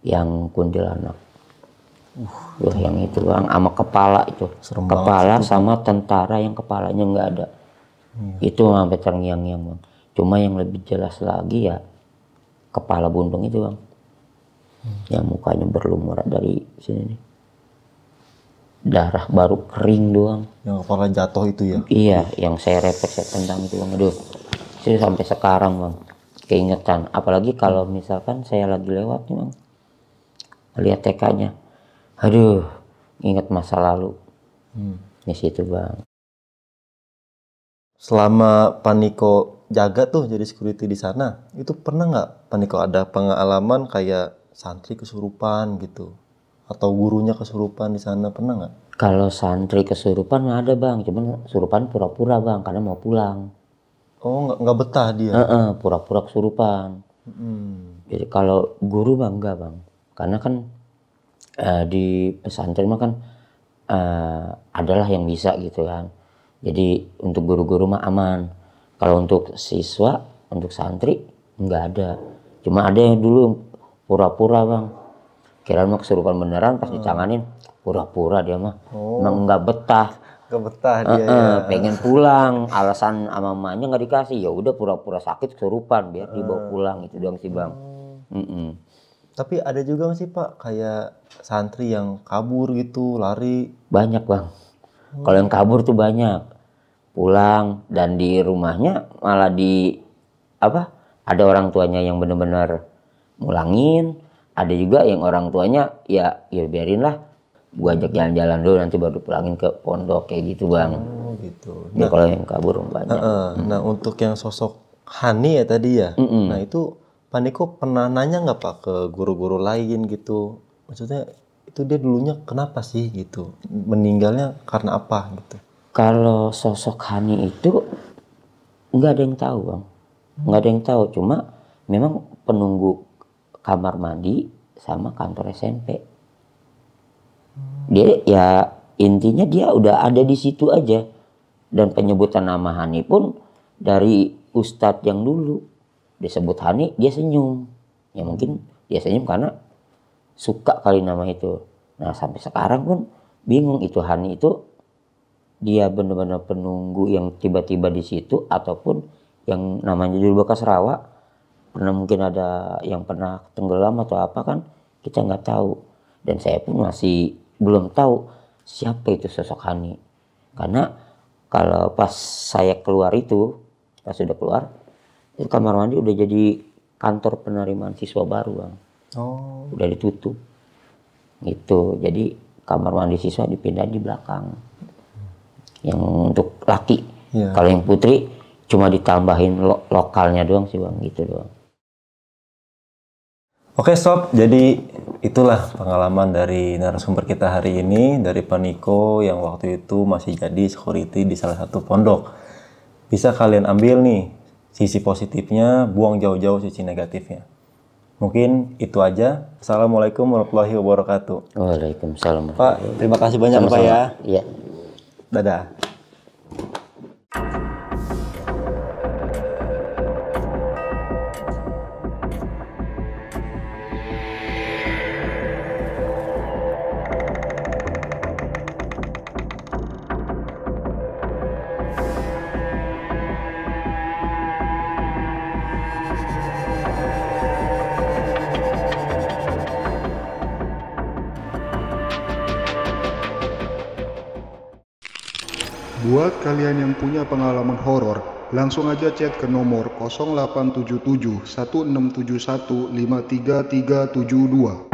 yang kuntilanak. Yang itu Bang, sama kepala itu. Serem kepala banget, sama tentara yang kepalanya nggak ada. Itu sampai terngiang-ngiang Bang. Cuma yang lebih jelas lagi ya kepala buntung itu Bang. Yang mukanya berlumur dari sini nih. Darah baru kering doang. Yang kepala jatuh itu ya? Iya, yang saya refleks saya tendang itu Bang. Aduh, itu sampai sekarang Bang, keingetan. Apalagi kalau misalkan saya lagi lewat nih Bang, lihat TK-nya, aduh, ingat masa lalu. Di situ Bang. Selama Paniko jaga tuh jadi security di sana, itu pernah nggak Paniko ada pengalaman kayak santri kesurupan gitu? Atau gurunya kesurupan di sana, pernah nggak? Kalau santri kesurupan ada Bang, cuman kesurupan pura-pura Bang, karena mau pulang. Oh nggak betah dia? Pura-pura kesurupan. Jadi kalau guru bang enggak bang, karena kan di pesantren mah kan adalah yang bisa gitu kan. Jadi untuk guru-guru mah aman. Kalau untuk siswa, untuk santri nggak ada. Cuma ada yang dulu pura-pura bang. Kirain mah kesurupan beneran, pas dicanganin pura-pura dia mah. Emang nggak betah. Gak betah dia ya. Pengen pulang, alasan sama mamanya nggak dikasih. Ya udah pura-pura sakit kesurupan biar dibawa pulang, itu doang sih bang. Tapi ada juga nggak sih Pak kayak santri yang kabur gitu, lari? Banyak bang. Kalau yang kabur tuh banyak. Pulang dan di rumahnya malah ada orang tuanya yang benar-benar mulangin, ada juga yang orang tuanya ya biarin lah, gua ajak jalan-jalan dulu nanti baru pulangin ke pondok kayak gitu bang. Oh gitu. Ya kalau yang kabur banyak. Nah untuk yang sosok Hani ya tadi ya, nah itu Pak Niko pernah nanya nggak Pak ke guru-guru lain gitu? Maksudnya itu dia dulunya kenapa sih gitu? Meninggalnya karena apa gitu? Kalau sosok Hani itu nggak ada yang tahu bang, nggak ada yang tahu. Cuma memang penunggu kamar mandi sama kantor SMP. Dia ya intinya dia udah ada di situ aja. Dan penyebutan nama Hani pun dari ustadz yang dulu disebut Hani dia senyum. Ya mungkin dia senyum karena suka kali nama itu. Nah sampai sekarang pun bingung itu Hani itu dia benar-benar penunggu yang tiba-tiba di situ ataupun yang namanya dulu bekas rawa, pernah mungkin ada yang pernah tenggelam atau apa kan kita nggak tahu. Dan saya pun masih belum tahu siapa itu sosok Hani, karena kalau pas saya keluar itu, pas sudah keluar itu kamar mandi udah jadi kantor penerimaan siswa baru bang. Udah ditutup gitu, jadi kamar mandi siswa dipindah di belakang yang untuk laki. Kalau yang putri cuma ditambahin lokalnya doang sih bang, gitu doang. Oke sob, jadi itulah pengalaman dari narasumber kita hari ini, dari Pak Niko yang waktu itu masih jadi security di salah satu pondok. Bisa kalian ambil nih sisi positifnya, buang jauh-jauh sisi negatifnya. Mungkin itu aja. Assalamualaikum warahmatullahi wabarakatuh. Waalaikumsalam. Pak, terima kasih banyak Pak ya. Iya. Dadah. Buat kalian yang punya pengalaman horor, langsung aja chat ke nomor 0877 1671 53372.